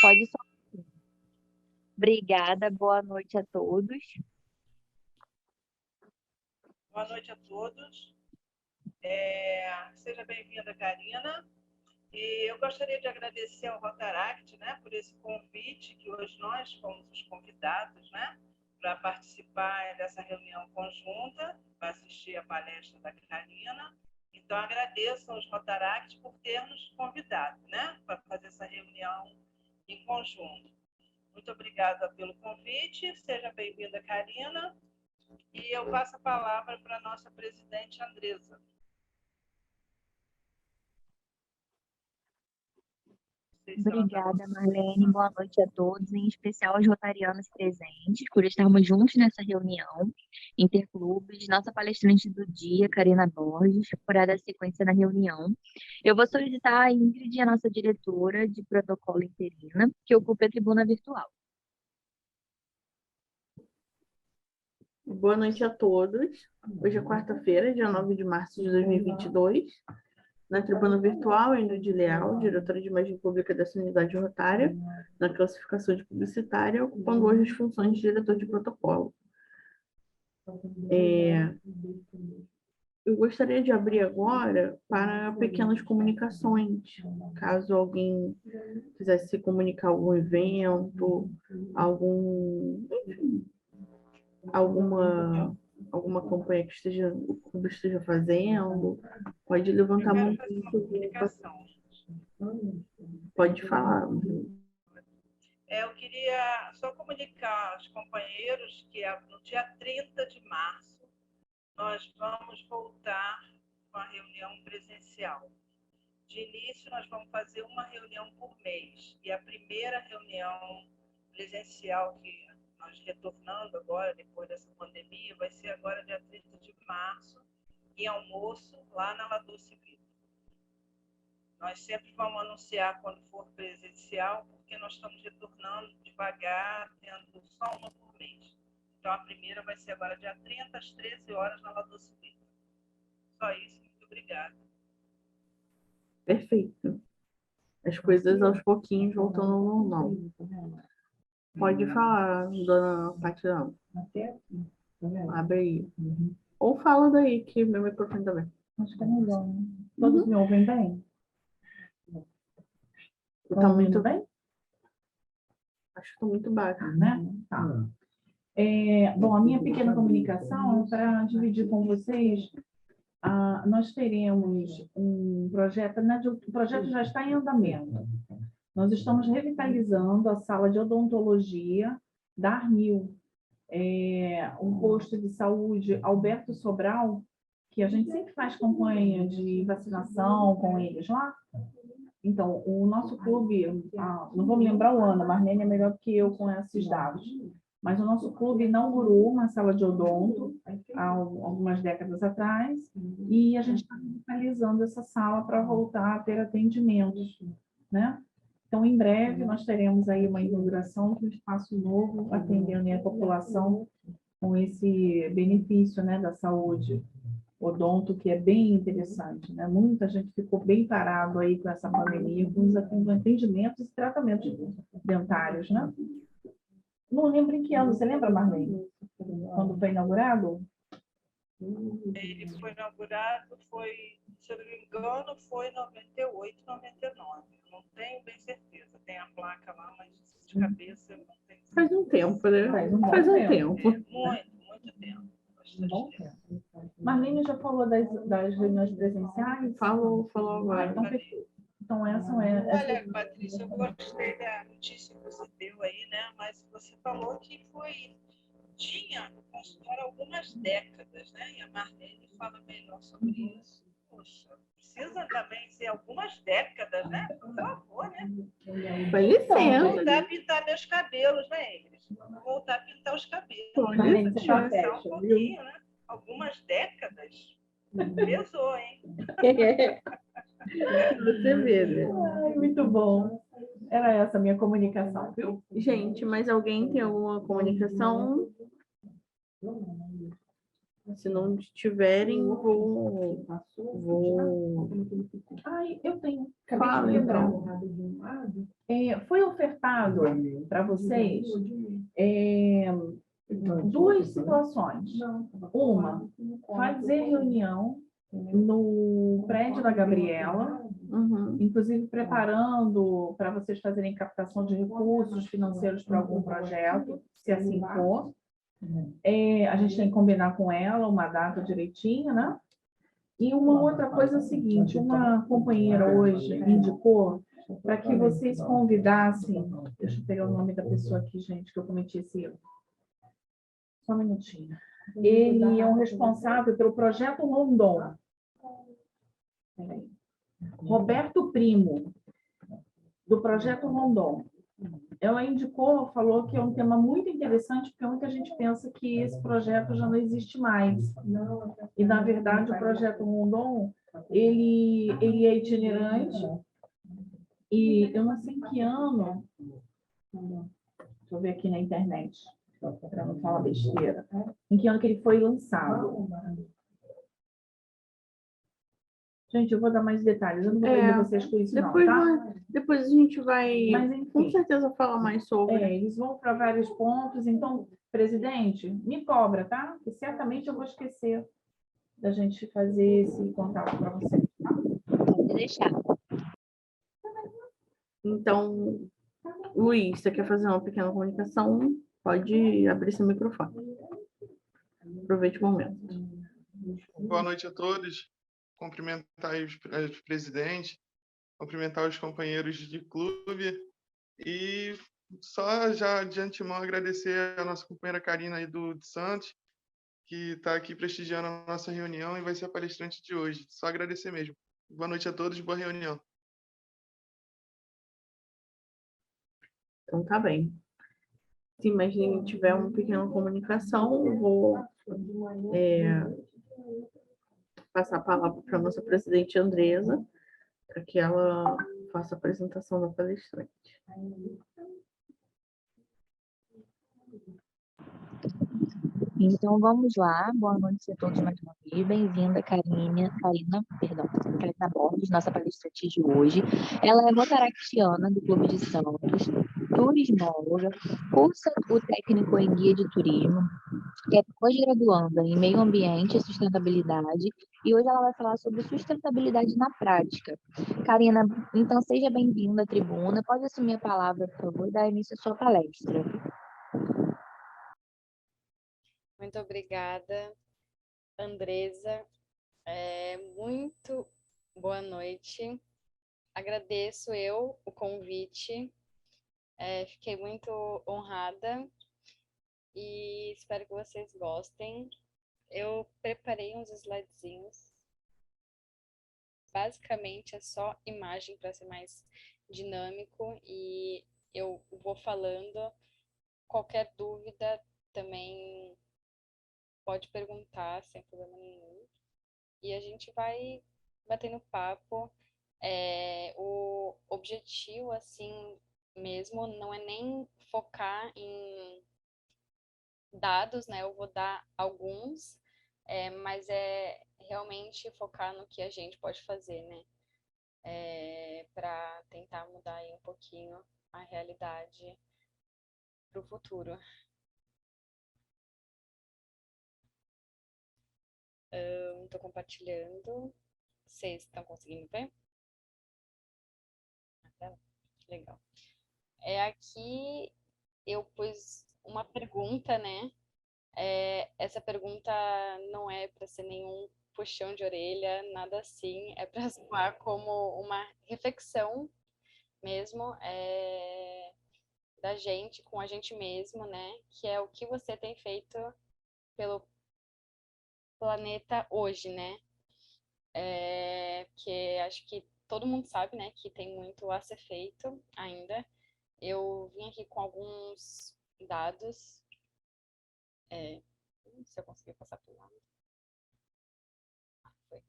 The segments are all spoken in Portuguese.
Pode só. Obrigada, boa noite a todos. Boa noite a todos. Seja bem-vinda, Karina. E eu gostaria de agradecer ao Rotaract, né, por esse convite, que hoje nós fomos os convidados, né, para participar dessa reunião conjunta, para assistir a palestra da Karina. Então, agradeço aos Rotaract por ter nos convidado, né, para fazer essa reunião em conjunto. Muito obrigada pelo convite. Seja bem-vinda, Karina. E eu passo a palavra para a nossa presidente, Andresa. Obrigada, Marlene. Boa noite a todos, em especial aos rotarianos presentes, por estarmos juntos nessa reunião interclubes. Nossa palestrante do dia, Karina Borges, por dar sequência na reunião. Eu vou solicitar a Ingrid, a nossa diretora de protocolo interina, que ocupa a tribuna virtual. Boa noite a todos. Hoje é quarta-feira, dia 9 de março de 2022. Na tribuna virtual, Ingrid Leal, diretora de imagem pública dessa unidade rotária, na classificação de publicitária, ocupando hoje as funções de diretor de protocolo. Eu gostaria de abrir agora para pequenas comunicações, caso alguém quisesse se comunicar algum evento, alguma campanha que o clube esteja fazendo, pode levantar a mão. Pode falar. Eu queria só comunicar aos companheiros que no dia 30 de março nós vamos voltar com a reunião presencial. De início, nós vamos fazer uma reunião por mês. E a primeira reunião presencial que nós retornando agora, depois dessa pandemia, vai ser agora dia 30 de março, em almoço, lá na Lagoa Civil. Nós sempre vamos anunciar quando for presencial, porque nós estamos retornando devagar, tendo só uma por mês. Então, a primeira vai ser agora dia 30, às 13 horas, na Lagoa Civil. Só isso, muito obrigada. Perfeito. As coisas aos pouquinhos voltando ao normal. Pode falar, dona Tatiana. Abre aí. Ou fala daí, que meu microfone também. Acho que é melhor. Todos me ouvem bem? Tá muito bem? Acho que está muito baixo. Né? Tá. Bom, a minha pequena comunicação é para dividir com vocês. Nós teremos um projeto, o projeto já está em andamento. Nós estamos revitalizando a sala de odontologia da Arnil, um posto de saúde Alberto Sobral, que a gente sempre faz campanha de vacinação com eles lá. Então, o nosso clube, não vou me lembrar o ano, a Marlene é melhor do que eu com esses dados, mas o nosso clube inaugurou uma sala de odonto há algumas décadas atrás e a gente está revitalizando essa sala para voltar a ter atendimentos, né? Então, em breve, nós teremos aí uma inauguração de um espaço novo, atendendo a população com esse benefício, né, da saúde odonto, que é bem interessante, né? Muita gente ficou bem parado aí com essa pandemia, com os atendimentos e tratamentos dentários, né? Não lembro em que ano, você lembra, Marlene? Quando foi inaugurado? Ele foi inaugurado, se eu não me engano, foi em 98, 99. Não tenho bem certeza. Tem a placa lá, mas de cabeça eu não tenho certeza. Faz um tempo, né? Faz um tempo. Muito tempo. Bom tempo. Marlene já falou das reuniões presenciais? Falou agora. Então, perfeito. Então, essa é... Olha, Patrícia, eu gostei da notícia que você deu aí, né? Mas você falou que tinha no consultório algumas décadas, né? E a Marlene fala melhor sobre isso. Poxa, precisa também ser algumas décadas, né? Por favor, né? Com licença. Vou voltar a pintar meus cabelos, né, Ingrid? Vou voltar a pintar os cabelos. Marlene, você tá Só um pouquinho, né? Algumas décadas. Pesou, hein? Você vê, né? Ai, muito bom. Era essa a minha comunicação, viu? Gente, mas alguém tem alguma comunicação? Se não tiverem, vou... Ai, eu tenho. Acabei Fala, de lembrar. Foi ofertado para vocês duas situações. Uma, fazer reunião no prédio da Gabriela, inclusive preparando para vocês fazerem captação de recursos financeiros para algum projeto, se assim for. A gente tem que combinar com ela uma data direitinho, né? E uma outra coisa é o seguinte, uma companheira hoje indicou para que vocês convidassem, deixa eu pegar o nome da pessoa aqui, gente, que eu cometi esse erro. Só um minutinho. Ele é um responsável pelo projeto Rondon. Roberto Primo, do projeto Rondon. Ela indicou, falou que é um tema muito interessante, porque muita gente pensa que esse projeto já não existe mais. E, na verdade, o projeto Rondon, ele é itinerante, e eu não sei em que ano, deixa eu ver aqui na internet, para não falar besteira, em que ano que ele foi lançado. Gente, eu vou dar mais detalhes, eu não vou prender vocês com isso depois não, tá? Depois a gente vai, Mas, enfim, com certeza, falar mais sobre. eles vão para vários pontos, então, presidente, me cobra, tá? Porque certamente eu vou esquecer da gente fazer esse contato para você. Pode deixar. Então, Luiz, você quer fazer uma pequena comunicação? Pode abrir seu microfone. Aproveite o momento. Boa noite a todos. Cumprimentar os presidentes, cumprimentar os companheiros de clube e só já de antemão agradecer a nossa companheira Karina aí de Santos, que está aqui prestigiando a nossa reunião e vai ser a palestrante de hoje. Só agradecer mesmo. Boa noite a todos, boa reunião. Então, tá bem. Se mais ninguém tiver uma pequena comunicação, eu vou passar a palavra para a nossa presidente Andresa, para que ela faça a apresentação da palestrante. Então vamos lá, boa noite a todos mais uma vez. Bem-vinda, Karina Borges, nossa palestrante de hoje. Ela é rotaract,ana do Clube de Santos, turismóloga, cursa o técnico em guia de turismo, é pós-graduanda em meio ambiente e sustentabilidade, e hoje ela vai falar sobre sustentabilidade na prática. Karina, então seja bem-vinda à tribuna. Pode assumir a palavra, por favor, e dar início à sua palestra. Muito obrigada, Andresa. Muito boa noite. Agradeço o convite. Fiquei muito honrada e espero que vocês gostem. Eu preparei uns slidezinhos. Basicamente é só imagem para ser mais dinâmico e eu vou falando. Qualquer dúvida também pode perguntar sem problema nenhum. E a gente vai batendo papo. O objetivo, assim mesmo, não é nem focar em dados, né? Eu vou dar alguns, mas é realmente focar no que a gente pode fazer, né? Para tentar mudar aí um pouquinho a realidade para o futuro. Estou compartilhando. Vocês estão conseguindo ver? Legal. Aqui eu pus uma pergunta, né? Essa pergunta não é para ser nenhum puxão de orelha, nada assim. É para soar como uma reflexão mesmo da gente, com a gente mesmo, né? Que é o que você tem feito pelo planeta hoje, né? Porque acho que todo mundo sabe, né, que tem muito a ser feito ainda. Eu vim aqui com alguns dados. Se eu conseguir passar por lá. Foi.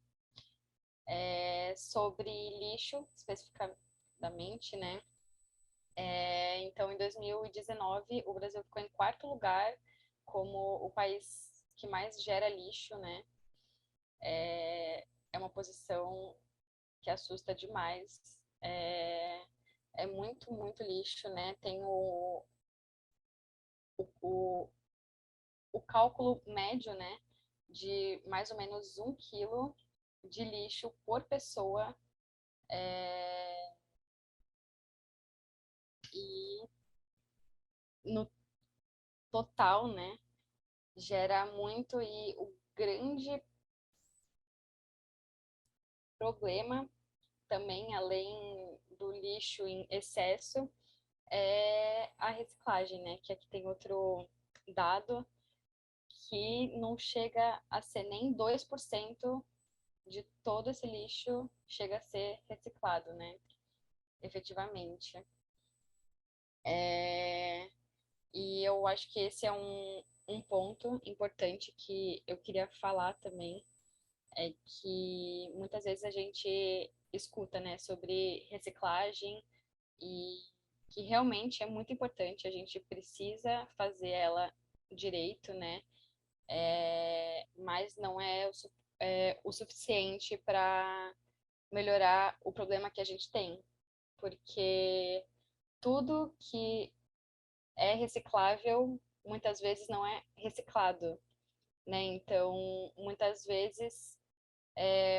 Sobre lixo, especificadamente, né? Então, em 2019, o Brasil ficou em quarto lugar como o país que mais gera lixo, né? É uma posição que assusta demais. É muito, muito lixo, né? Tem o, o cálculo médio, né? De mais ou menos 1 quilo de lixo por pessoa. E no total, né? Gera muito, e o grande problema também, além do lixo em excesso, é a reciclagem, né? Que aqui tem outro dado que não chega a ser nem 2% de todo esse lixo chega a ser reciclado, né? Efetivamente. E eu acho que esse é um ponto importante que eu queria falar também, é que muitas vezes a gente escuta, né, sobre reciclagem, e que realmente é muito importante, a gente precisa fazer ela direito, né, mas não é o suficiente para melhorar o problema que a gente tem, porque tudo que é reciclável muitas vezes não é reciclado, né? Então, muitas vezes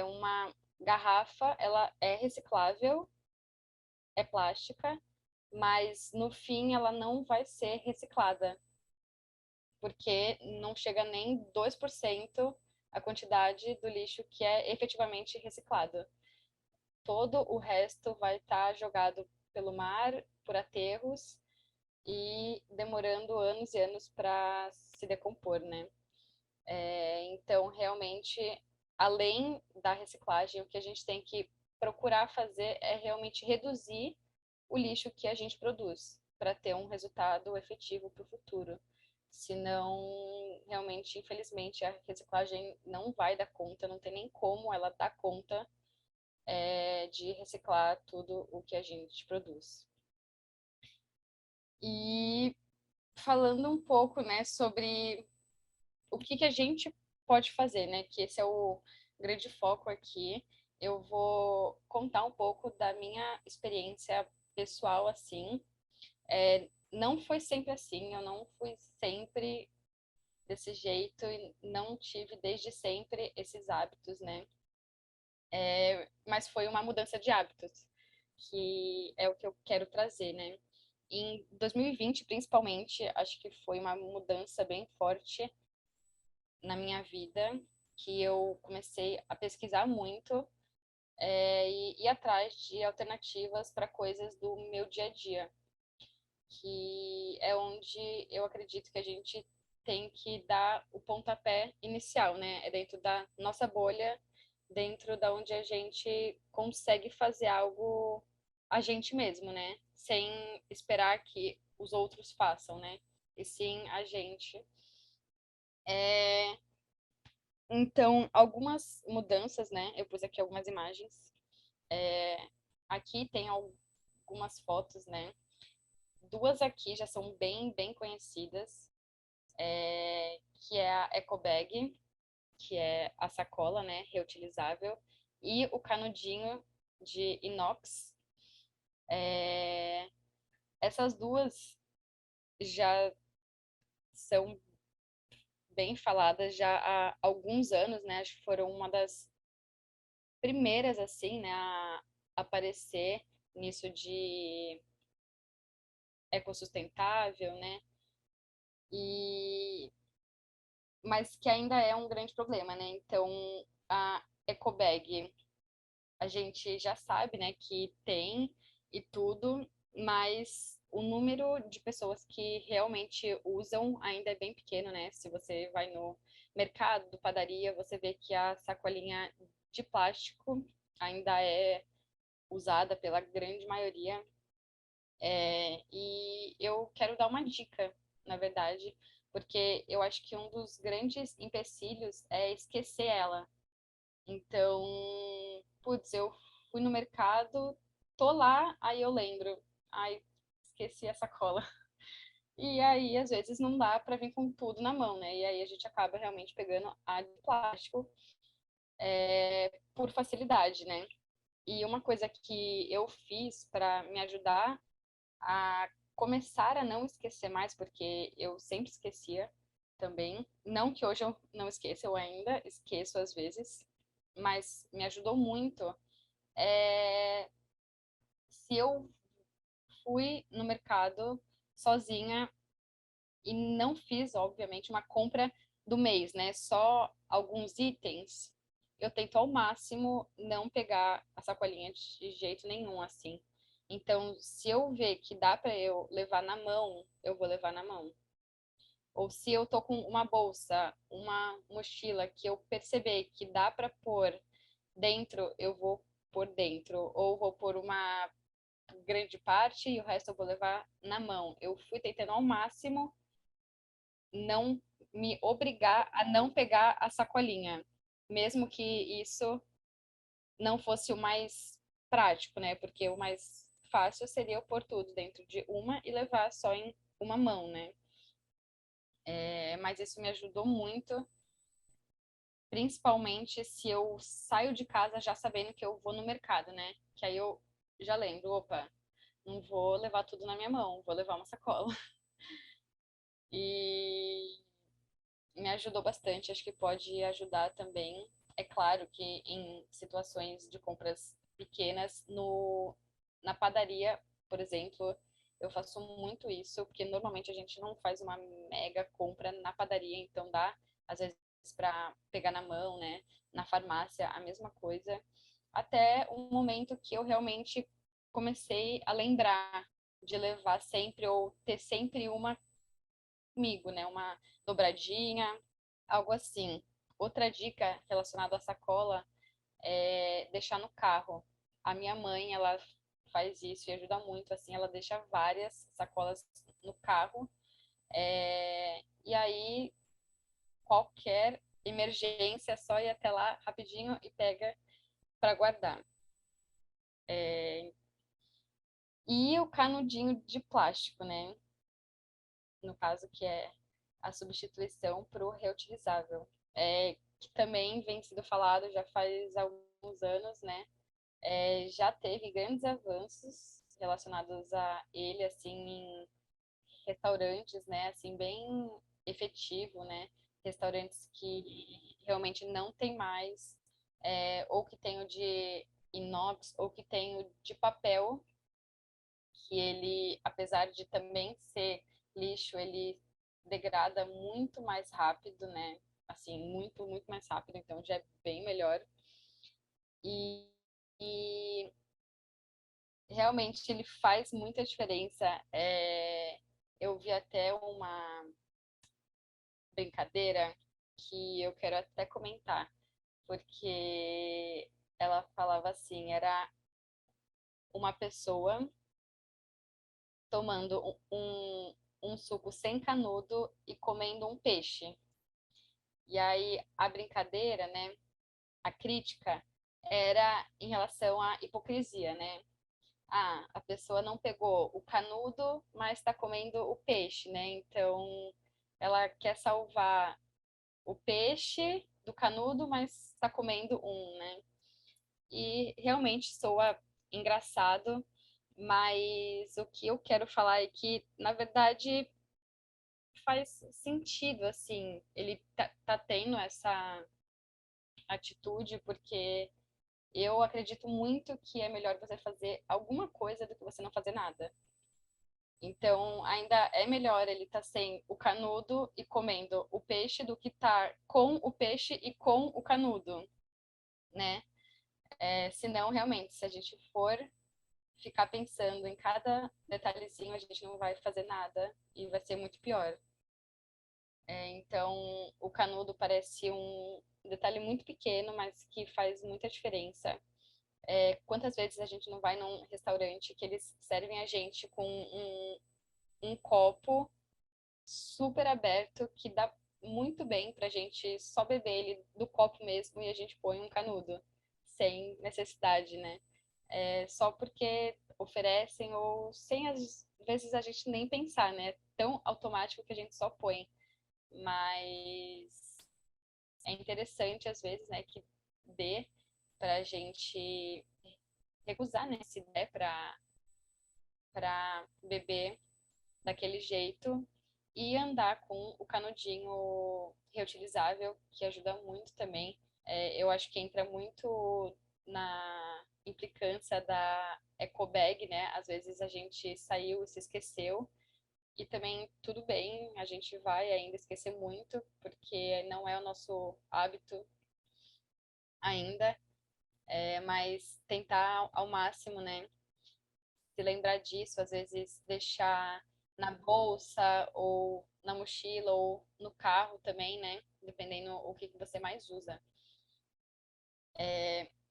uma garrafa, ela é reciclável, é plástica, mas no fim ela não vai ser reciclada, porque não chega nem 2% a quantidade do lixo que é efetivamente reciclado. Todo o resto vai estar jogado pelo mar, por aterros, e demorando anos e anos para se decompor, né? Então, realmente, além da reciclagem, o que a gente tem que procurar fazer é realmente reduzir o lixo que a gente produz, para ter um resultado efetivo para o futuro. Senão, realmente, infelizmente, a reciclagem não vai dar conta, não tem nem como ela dar conta de reciclar tudo o que a gente produz. E falando um pouco, né, sobre o que a gente pode fazer, né, que esse é o grande foco aqui. Eu vou contar um pouco da minha experiência pessoal, assim. Não foi sempre assim, eu não fui sempre desse jeito e não tive desde sempre esses hábitos, né? Mas foi uma mudança de hábitos, que é o que eu quero trazer, né? Em 2020, principalmente, acho que foi uma mudança bem forte na minha vida, que eu comecei a pesquisar muito e ir atrás de alternativas para coisas do meu dia a dia, que é onde eu acredito que a gente tem que dar o pontapé inicial, né? É dentro da nossa bolha, dentro da onde a gente consegue fazer algo a gente mesmo, né? Sem esperar que os outros façam, né? E sim a gente. Então, algumas mudanças, né? Eu pus aqui algumas imagens. Aqui tem algumas fotos, né? Duas aqui já são bem, bem conhecidas, que é a Eco Bag, que é a sacola, né, reutilizável, e o canudinho de inox. Essas duas já são bem faladas já há alguns anos, né? Acho que foram uma das primeiras, assim, né, a aparecer nisso de ecossustentável, né? E mas que ainda é um grande problema, né? Então, a ecobag, a gente já sabe, né, que tem e tudo, mas o número de pessoas que realmente usam ainda é bem pequeno, né? Se você vai no mercado, padaria, você vê que a sacolinha de plástico ainda é usada pela grande maioria. E eu quero dar uma dica, na verdade, porque eu acho que um dos grandes empecilhos é esquecer ela. Então, putz, eu fui no mercado, tô lá, aí eu lembro, ai, esqueci a sacola. E aí, às vezes, não dá para vir com tudo na mão, né? E aí a gente acaba realmente pegando a de plástico por facilidade, né? E uma coisa que eu fiz para me ajudar a começar a não esquecer mais, porque eu sempre esquecia também. Não que hoje eu não esqueça, eu ainda esqueço às vezes, mas me ajudou muito. Se eu fui no mercado sozinha e não fiz, obviamente, uma compra do mês, né? Só alguns itens. Eu tento ao máximo não pegar a sacolinha de jeito nenhum, assim. Então, se eu ver que dá para eu levar na mão, eu vou levar na mão. Ou se eu tô com uma bolsa, uma mochila que eu perceber que dá para pôr dentro, eu vou pôr dentro. Ou vou pôr uma grande parte e o resto eu vou levar na mão. Eu fui tentando ao máximo não me obrigar a não pegar a sacolinha, mesmo que isso não fosse o mais prático, né? Porque o mais fácil seria eu pôr tudo dentro de uma e levar só em uma mão, né? Mas isso me ajudou muito, principalmente se eu saio de casa já sabendo que eu vou no mercado, né? Que aí eu já lembro, opa, não vou levar tudo na minha mão, vou levar uma sacola. E me ajudou bastante, acho que pode ajudar também. É claro que em situações de compras pequenas, na padaria, por exemplo, eu faço muito isso, porque normalmente a gente não faz uma mega compra na padaria, então dá, às vezes, para pegar na mão, né? Na farmácia, a mesma coisa. Até um momento que eu realmente comecei a lembrar de levar sempre, ou ter sempre uma comigo, né? Uma dobradinha, algo assim. Outra dica relacionada à sacola é deixar no carro. A minha mãe, ela faz isso e ajuda muito, assim, ela deixa várias sacolas no carro. E aí, qualquer emergência, é só ir até lá rapidinho e pega para guardar. E o canudinho de plástico, né? No caso, que é a substituição para o reutilizável. Que também vem sendo falado já faz alguns anos, né? Já teve grandes avanços relacionados a ele, assim, em restaurantes, né? Assim, bem efetivo, né? Restaurantes que realmente não tem mais, ou que tem o de inox, ou que tem o de papel, que ele, apesar de também ser lixo, ele degrada muito mais rápido, né? Assim, muito, muito mais rápido, então já é bem melhor. E, e realmente ele faz muita diferença. Eu vi até uma brincadeira que eu quero até comentar, porque ela falava assim, era uma pessoa tomando um suco sem canudo e comendo um peixe. E aí a brincadeira, né, a crítica era em relação à hipocrisia, né? Ah, a pessoa não pegou o canudo, mas está comendo o peixe, né? Então ela quer salvar o peixe do canudo, mas está comendo um, né? E realmente soa engraçado, mas o que eu quero falar é que, na verdade, faz sentido, assim, ele tá tendo essa atitude, porque eu acredito muito que é melhor você fazer alguma coisa do que você não fazer nada. Então, ainda é melhor ele estar sem o canudo e comendo o peixe do que estar com o peixe e com o canudo, né? Senão, realmente, se a gente for ficar pensando em cada detalhezinho, a gente não vai fazer nada e vai ser muito pior. Então, o canudo parece um detalhe muito pequeno, mas que faz muita diferença. Quantas vezes a gente não vai num restaurante que eles servem a gente com um copo super aberto que dá muito bem pra gente só beber ele do copo mesmo e a gente põe um canudo, sem necessidade, né? Só porque oferecem ou sem às vezes a gente nem pensar, né? É tão automático que a gente só põe. Mas é interessante, às vezes, né, que dê pra gente recusar, né, se der pra beber daquele jeito e andar com o canudinho reutilizável, que ajuda muito também. Eu acho que entra muito na implicância da eco bag, né? Às vezes a gente saiu e se esqueceu, e também tudo bem, a gente vai ainda esquecer muito, porque não é o nosso hábito ainda, mas tentar ao máximo, né? Se lembrar disso, às vezes deixar na bolsa ou na mochila ou no carro também, né? Dependendo o que você mais usa.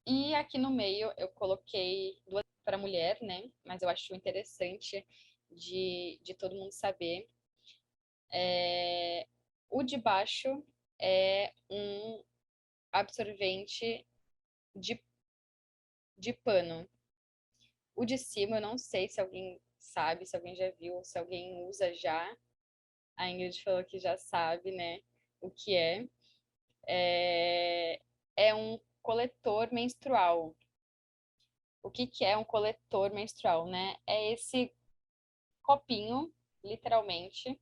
E aqui no meio eu coloquei duas para mulher, né? Mas eu acho interessante de todo mundo saber. O de baixo é um absorvente de, de pano. O de cima eu não sei se alguém sabe, se alguém já viu, se alguém usa já. A Ingrid falou que já sabe, né, o que é. É um coletor menstrual. O que que é um coletor menstrual, né? É esse copinho, literalmente,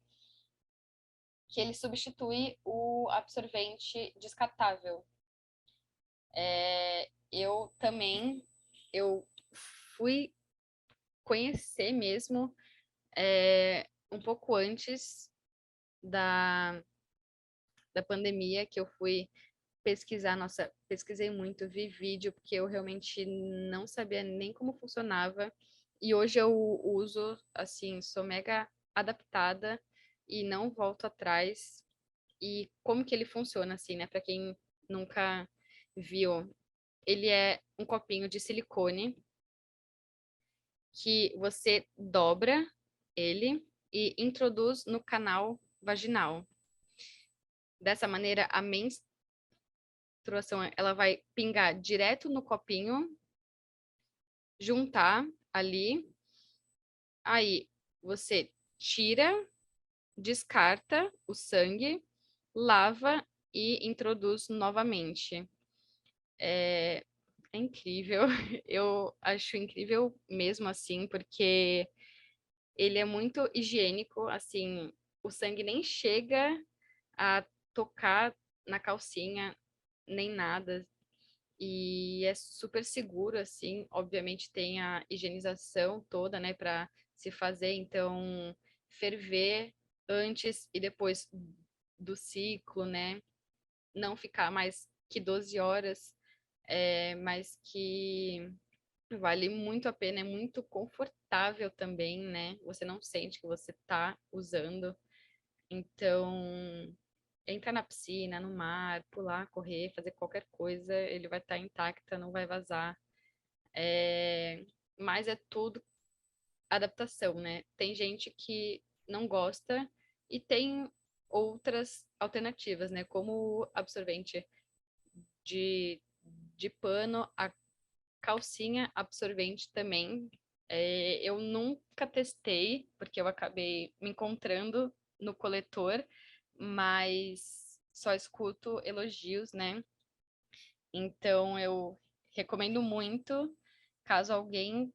que ele substitui o absorvente descartável. Eu também, eu fui conhecer mesmo um pouco antes da, da pandemia, que eu fui pesquisar, nossa, pesquisei muito, vi vídeo, porque eu realmente não sabia nem como funcionava. E hoje eu uso, assim, sou mega adaptada e não volto atrás. E como que ele funciona, assim, né? Para quem nunca viu, ele é um copinho de silicone que você dobra ele e introduz no canal vaginal. Dessa maneira, a menstruação ela vai pingar direto no copinho, juntar ali, aí você tira, descarta o sangue, lava e introduz novamente. É incrível, eu acho incrível mesmo assim, porque ele é muito higiênico, assim, o sangue nem chega a tocar na calcinha, nem nada. E é super seguro, assim. Obviamente tem a higienização toda, né, para se fazer. Então, ferver antes e depois do ciclo, né? Não ficar mais que 12 horas, mas que vale muito a pena, é muito confortável também, né? Você não sente que você tá usando. Então, entrar na piscina, no mar, pular, correr, fazer qualquer coisa, ele vai estar intacta, não vai vazar. Mas é tudo adaptação, né? Tem gente que não gosta e tem outras alternativas, né? Como o absorvente de, de pano, a calcinha absorvente também. Eu nunca testei, porque eu acabei me encontrando no coletor, mas só escuto elogios, né? Então eu recomendo muito, caso alguém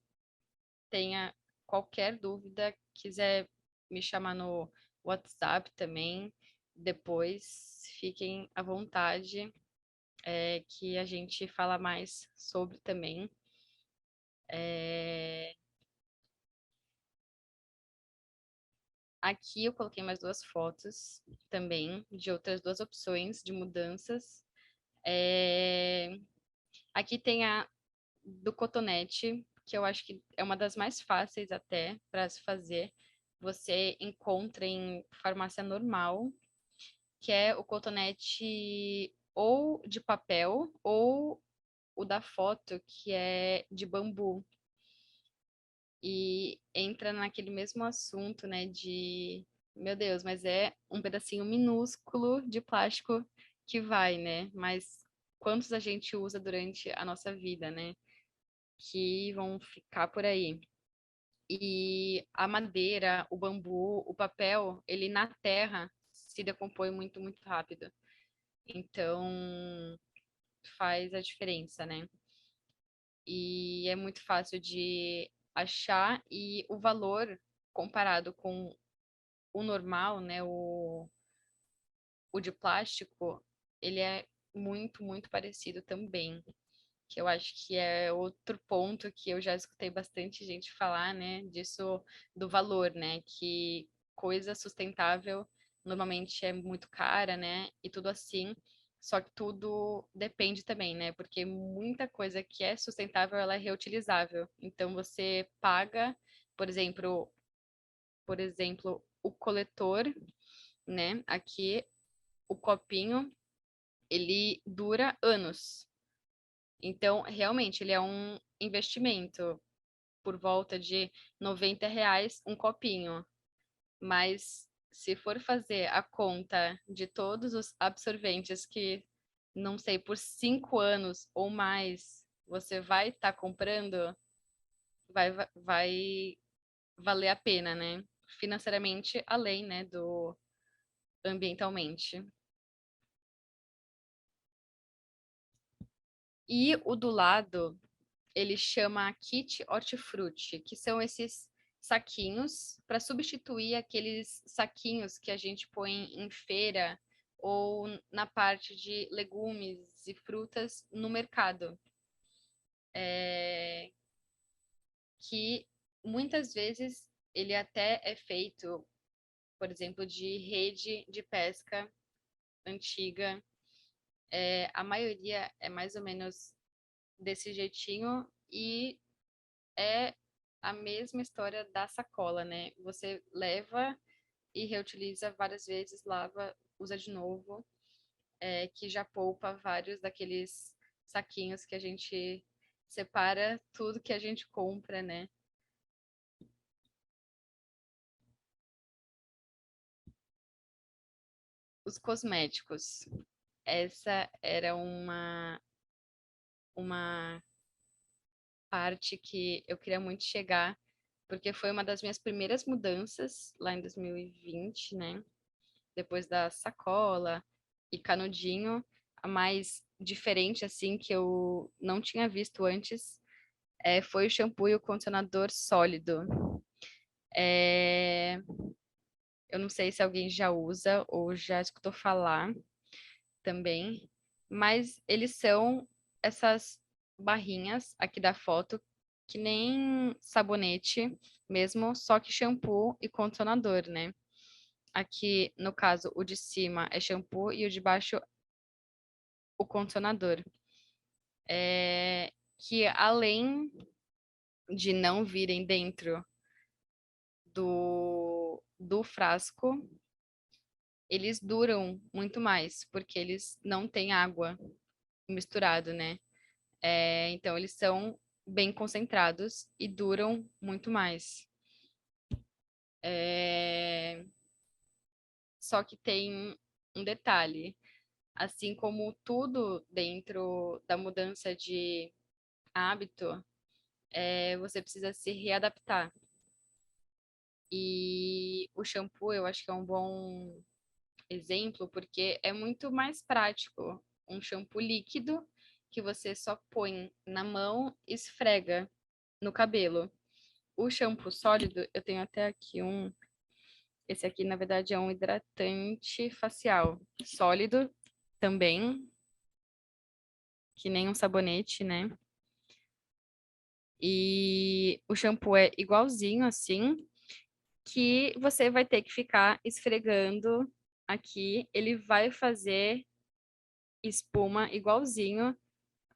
tenha qualquer dúvida, quiser me chamar no WhatsApp também, depois fiquem à vontade, que a gente fala mais sobre também. Aqui eu coloquei mais duas fotos também de outras duas opções de mudanças. Aqui tem a do cotonete, que eu acho que é uma das mais fáceis até para se fazer. Você encontra em farmácia normal, que é o cotonete ou de papel ou o da foto, que é de bambu. E entra naquele mesmo assunto, né, de, meu Deus, mas é um pedacinho minúsculo de plástico que vai, né? Mas quantos a gente usa durante a nossa vida, né? Que vão ficar por aí. E a madeira, o bambu, o papel, ele na terra se decompõe muito, muito rápido. Então, faz a diferença, né? E é muito fácil de achar e o valor comparado com o normal, né, o de plástico, ele é muito, muito parecido também, que eu acho que é outro ponto que eu já escutei bastante gente falar, né, disso do valor, né, que coisa sustentável normalmente é muito cara, né, e tudo assim, só que tudo depende também, né, porque muita coisa que é sustentável, ela é reutilizável. Então você paga, por exemplo, o coletor, né, aqui o copinho, ele dura anos. Então, realmente, ele é um investimento por volta de R$ 90 um copinho. Mas se for fazer a conta de todos os absorventes que, não sei, por 5 anos ou mais, você vai estar comprando, vai valer a pena, né? Financeiramente, além, né, do ambientalmente. E o do lado, ele chama kit hortifruti, que são esses saquinhos para substituir aqueles saquinhos que a gente põe em feira ou na parte de legumes e frutas no mercado. Que muitas vezes ele até é feito, por exemplo, de rede de pesca antiga. A maioria é mais ou menos desse jeitinho e é a mesma história da sacola, né? Você leva e reutiliza várias vezes, lava, usa de novo, que já poupa vários daqueles saquinhos que a gente separa tudo que a gente compra, né? Os cosméticos. Essa era uma parte que eu queria muito chegar, porque foi uma das minhas primeiras mudanças lá em 2020, né? Depois da sacola e canudinho, a mais diferente, assim, que eu não tinha visto antes, foi o shampoo e o condicionador sólido. Eu não sei se alguém já usa ou já escutou falar também, mas eles são essas barrinhas aqui da foto, que nem sabonete mesmo, só que shampoo e condicionador, né? Aqui, no caso, o de cima é shampoo e o de baixo o condicionador. Que além de não virem dentro do frasco, eles duram muito mais, porque eles não têm água misturado, né? Então, eles são bem concentrados e duram muito mais. Só que tem um detalhe. Assim como tudo dentro da mudança de hábito, você precisa se readaptar. E o shampoo eu acho que é um bom exemplo, porque é muito mais prático. Um shampoo líquido que você só põe na mão e esfrega no cabelo. O shampoo sólido, eu tenho até aqui um. Esse aqui, na verdade, é um hidratante facial sólido também, que nem um sabonete, né? E o shampoo é igualzinho assim, que você vai ter que ficar esfregando aqui. Ele vai fazer espuma igualzinho.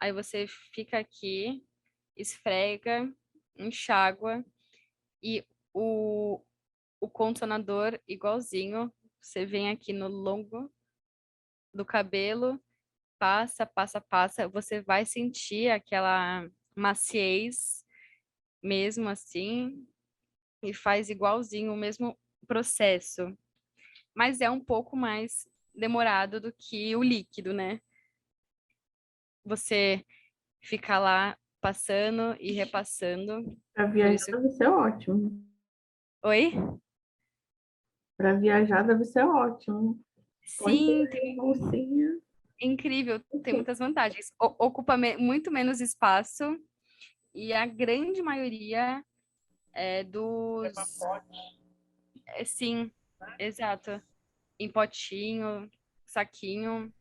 Aí você fica aqui, esfrega, enxágua e o condicionador igualzinho. Você vem aqui no longo do cabelo, passa, passa, passa. Você vai sentir aquela maciez mesmo assim e faz igualzinho o mesmo processo. Mas é um pouco mais demorado do que o líquido, né? Você fica lá passando e repassando. Para Por viajar isso... deve ser ótimo. Oi? Para viajar deve ser ótimo. Põe tudo Sim, aí na bolsinha. incrível, tem muitas vantagens. Ocupa muito menos espaço e a grande maioria É uma dos... pote. Sim, exato. Em potinho, saquinho,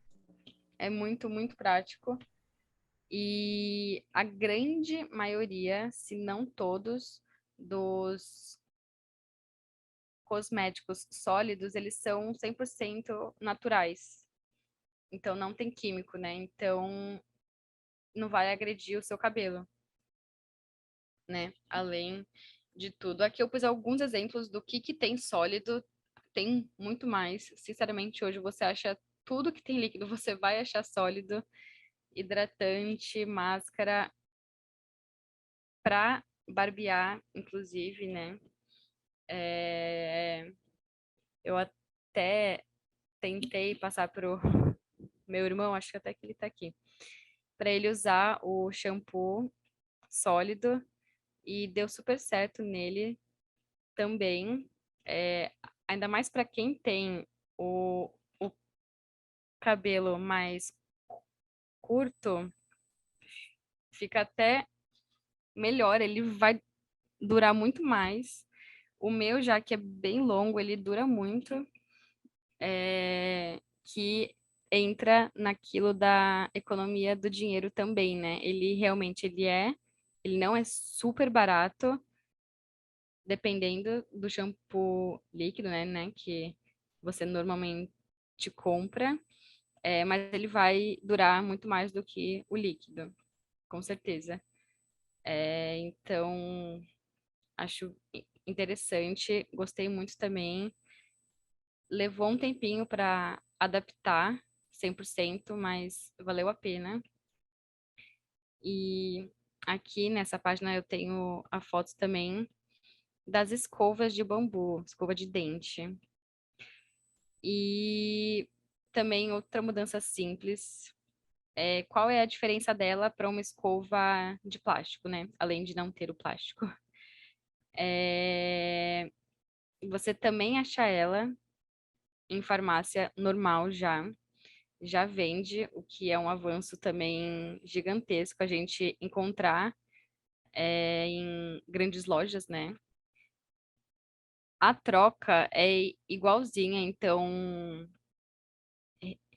é muito, muito prático. E a grande maioria, se não todos, dos cosméticos sólidos, eles são 100% naturais. Então, não tem químico, né? Então, não vai agredir o seu cabelo, né? Além de tudo. Aqui eu pus alguns exemplos do que tem sólido. Tem muito mais. Sinceramente, hoje você acha tudo que tem líquido, você vai achar sólido. Hidratante, máscara, para barbear, inclusive, né? Eu até tentei passar pro meu irmão, acho que até que ele tá aqui, para ele usar o shampoo sólido e deu super certo nele também. Ainda mais para quem tem o cabelo mais curto, fica até melhor, ele vai durar muito mais. O meu, já que é bem longo, ele dura muito, que entra naquilo da economia do dinheiro também, né? Ele realmente ele não é super barato, dependendo do shampoo líquido, né, que você normalmente compra, mas ele vai durar muito mais do que o líquido, com certeza. Então, acho interessante, gostei muito também. Levou um tempinho para adaptar 100%, mas valeu a pena. E aqui nessa página eu tenho a foto também das escovas de bambu, escova de dente. E também outra mudança simples. Qual é a diferença dela para uma escova de plástico, né? Além de não ter o plástico. Você também acha ela em farmácia normal já vende, o que é um avanço também gigantesco a gente encontrar em grandes lojas, né? A troca é igualzinha, então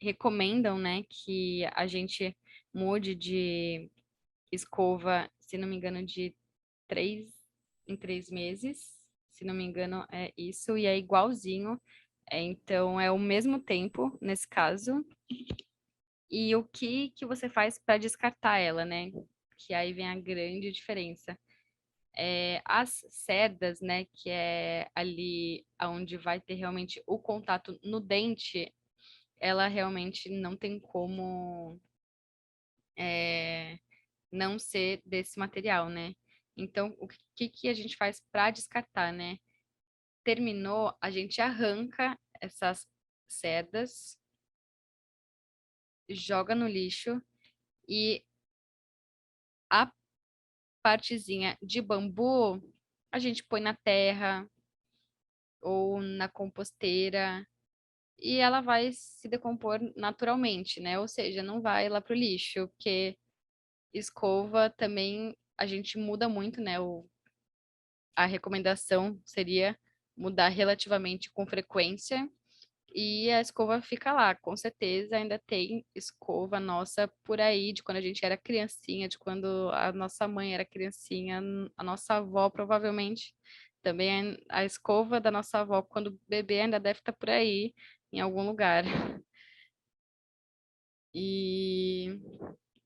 recomendam, né, que a gente mude de escova, se não me engano, de 3 em 3 meses, se não me engano, é isso, e é igualzinho. Então, é o mesmo tempo nesse caso. E o que você faz para descartar ela, né? Que aí vem a grande diferença. As cerdas, né, que é ali onde vai ter realmente o contato no dente, ela realmente não tem como não ser desse material, né? Então, o que a gente faz para descartar, né? Terminou, a gente arranca essas cerdas, joga no lixo e a partezinha de bambu a gente põe na terra ou na composteira e ela vai se decompor naturalmente, né? Ou seja, não vai lá pro lixo, porque escova também a gente muda muito, né? A recomendação seria mudar relativamente com frequência e a escova fica lá. Com certeza ainda tem escova nossa por aí, de quando a gente era criancinha, de quando a nossa mãe era criancinha, a nossa avó provavelmente também a escova da nossa avó quando bebê ainda deve estar por aí em algum lugar. E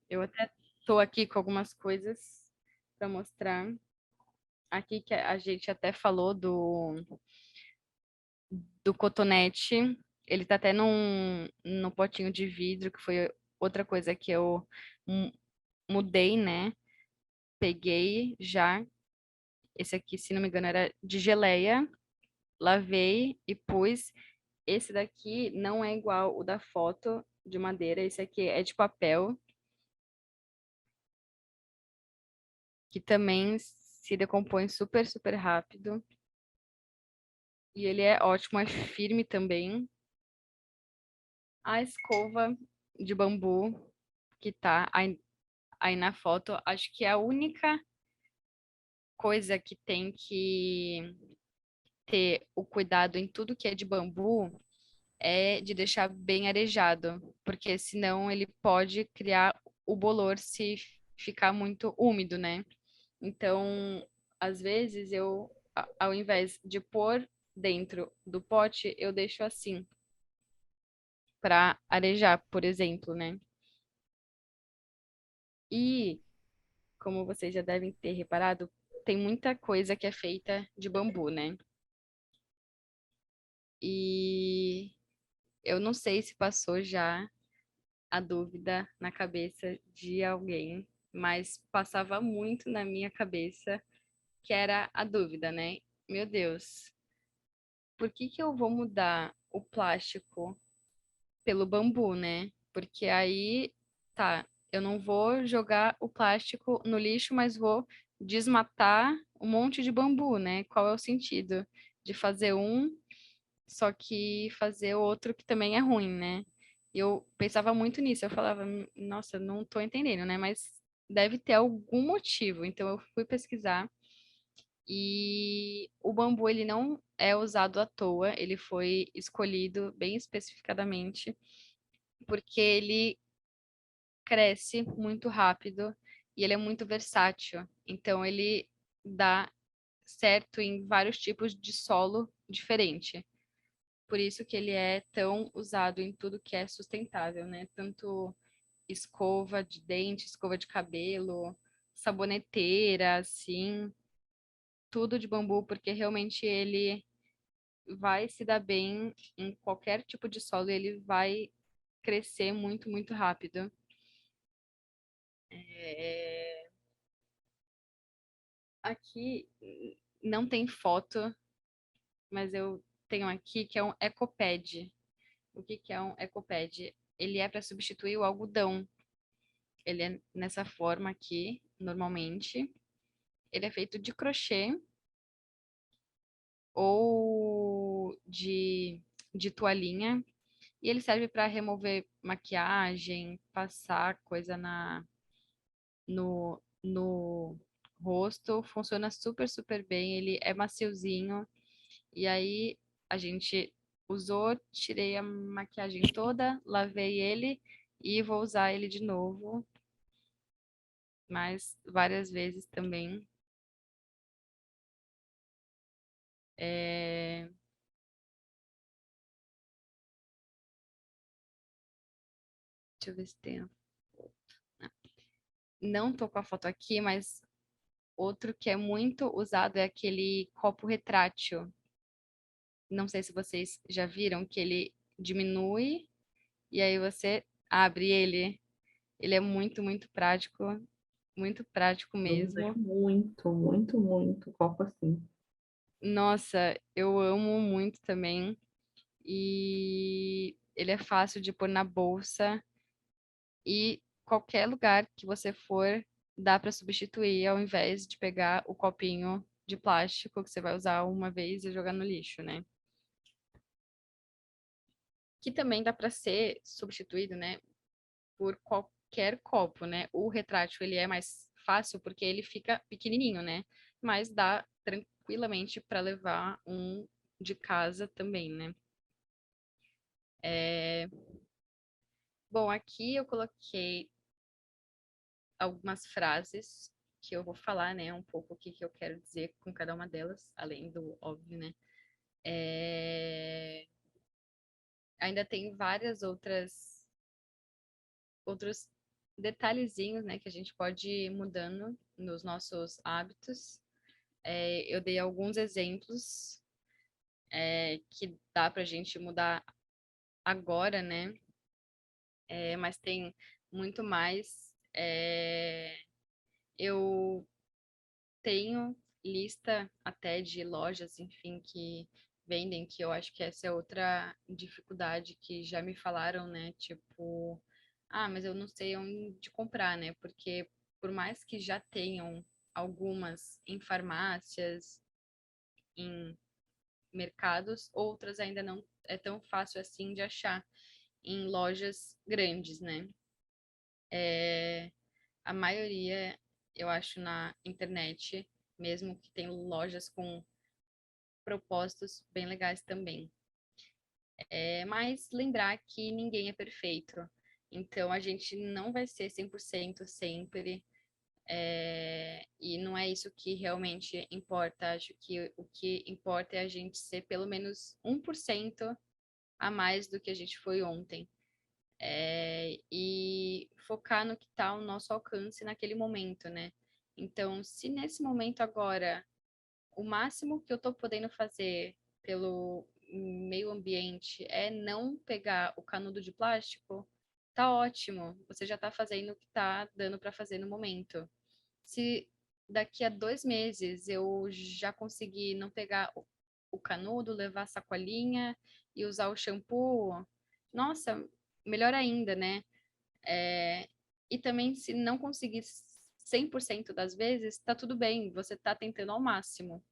eu até estou aqui com algumas coisas para mostrar. Aqui que a gente até falou do cotonete. Ele tá até num potinho de vidro, que foi outra coisa que eu mudei, né? Peguei já. Esse aqui, se não me engano, era de geleia. Lavei e pus. Esse daqui não é igual o da foto de madeira. Esse aqui é de papel. que também se decompõe super, super rápido. E ele é ótimo, é firme também. A escova de bambu que tá aí na foto, acho que é a única coisa que tem que ter o cuidado em tudo que é de bambu é de deixar bem arejado, porque senão ele pode criar o bolor se ficar muito úmido, né? Então, às vezes ao invés de pôr dentro do pote, eu deixo assim para arejar, por exemplo, né? E, como vocês já devem ter reparado, tem muita coisa que é feita de bambu, né? E eu não sei se passou já a dúvida na cabeça de alguém, mas passava muito na minha cabeça, que era a dúvida, né? Meu Deus, por que que eu vou mudar o plástico pelo bambu, né? Porque aí, tá, eu não vou jogar o plástico no lixo, mas vou desmatar um monte de bambu, né? Qual é o sentido de fazer um, só que fazer outro que também é ruim, né? E eu pensava muito nisso, eu falava, nossa, não tô entendendo, né? Mas deve ter algum motivo. Então eu fui pesquisar e o bambu ele não é usado à toa, ele foi escolhido bem especificadamente porque ele cresce muito rápido e ele é muito versátil. Então ele dá certo em vários tipos de solo diferente. Por isso que ele é tão usado em tudo que é sustentável, né? Tanto escova de dente, escova de cabelo, saboneteira, assim, tudo de bambu, porque realmente ele vai se dar bem em qualquer tipo de solo e ele vai crescer muito, muito rápido. É, aqui não tem foto, mas eu tenho aqui que é um ecopad. O que que é um ecopad? Ele é para substituir o algodão. Ele é nessa forma aqui, normalmente. Ele é feito de crochê ou de toalhinha. E ele serve para remover maquiagem, passar coisa no rosto. Funciona super, super bem. Ele é maciozinho. E aí a gente usou, tirei a maquiagem toda, lavei ele e vou usar ele de novo, mas várias vezes também. É, deixa eu ver se tem. Não tô com a foto aqui, mas outro que é muito usado é aquele copo retrátil. Não sei se vocês já viram que ele diminui e aí você abre ele. Ele é muito, muito prático Eu usei mesmo. muito, muito, muito copo assim. Nossa, eu amo muito também. E ele é fácil de pôr na bolsa e qualquer lugar que você for, dá para substituir ao invés de pegar o copinho de plástico que você vai usar uma vez e jogar no lixo, né? Que também dá para ser substituído, né, por qualquer copo, né? O retrátil ele é mais fácil porque ele fica pequenininho, né? Mas dá tranquilamente para levar um de casa também, né? É, bom, aqui eu coloquei algumas frases que eu vou falar, né, um pouco o que que eu quero dizer com cada uma delas, além do óbvio, né? É, ainda tem várias outros detalhezinhos, né, que a gente pode ir mudando nos nossos hábitos. É, eu dei alguns exemplos que dá pra gente mudar agora, né? É, mas tem muito mais. Eu tenho lista até de lojas, enfim, que vendem, que eu acho que essa é outra dificuldade que já me falaram, né? Tipo, ah, mas eu não sei onde comprar, né? Porque por mais que já tenham algumas em farmácias, em mercados, outras ainda não é tão fácil assim de achar em lojas grandes, né? A maioria, eu acho, na internet, mesmo que tem lojas com propósitos bem legais também. Mas lembrar que ninguém é perfeito. Então, a gente não vai ser 100% sempre. E não é isso que realmente importa. Acho que o que importa é a gente ser pelo menos 1% a mais do que a gente foi ontem. E focar no que está ao nosso alcance naquele momento, né? Então, se nesse momento agora, o máximo que eu estou podendo fazer pelo meio ambiente é não pegar o canudo de plástico, tá ótimo. Você já está fazendo o que está dando para fazer no momento. Se daqui a 2 meses eu já conseguir não pegar o canudo, levar a sacolinha e usar o shampoo, nossa, melhor ainda, né? E também, se não conseguir 100% das vezes, tá tudo bem, você tá tentando ao máximo.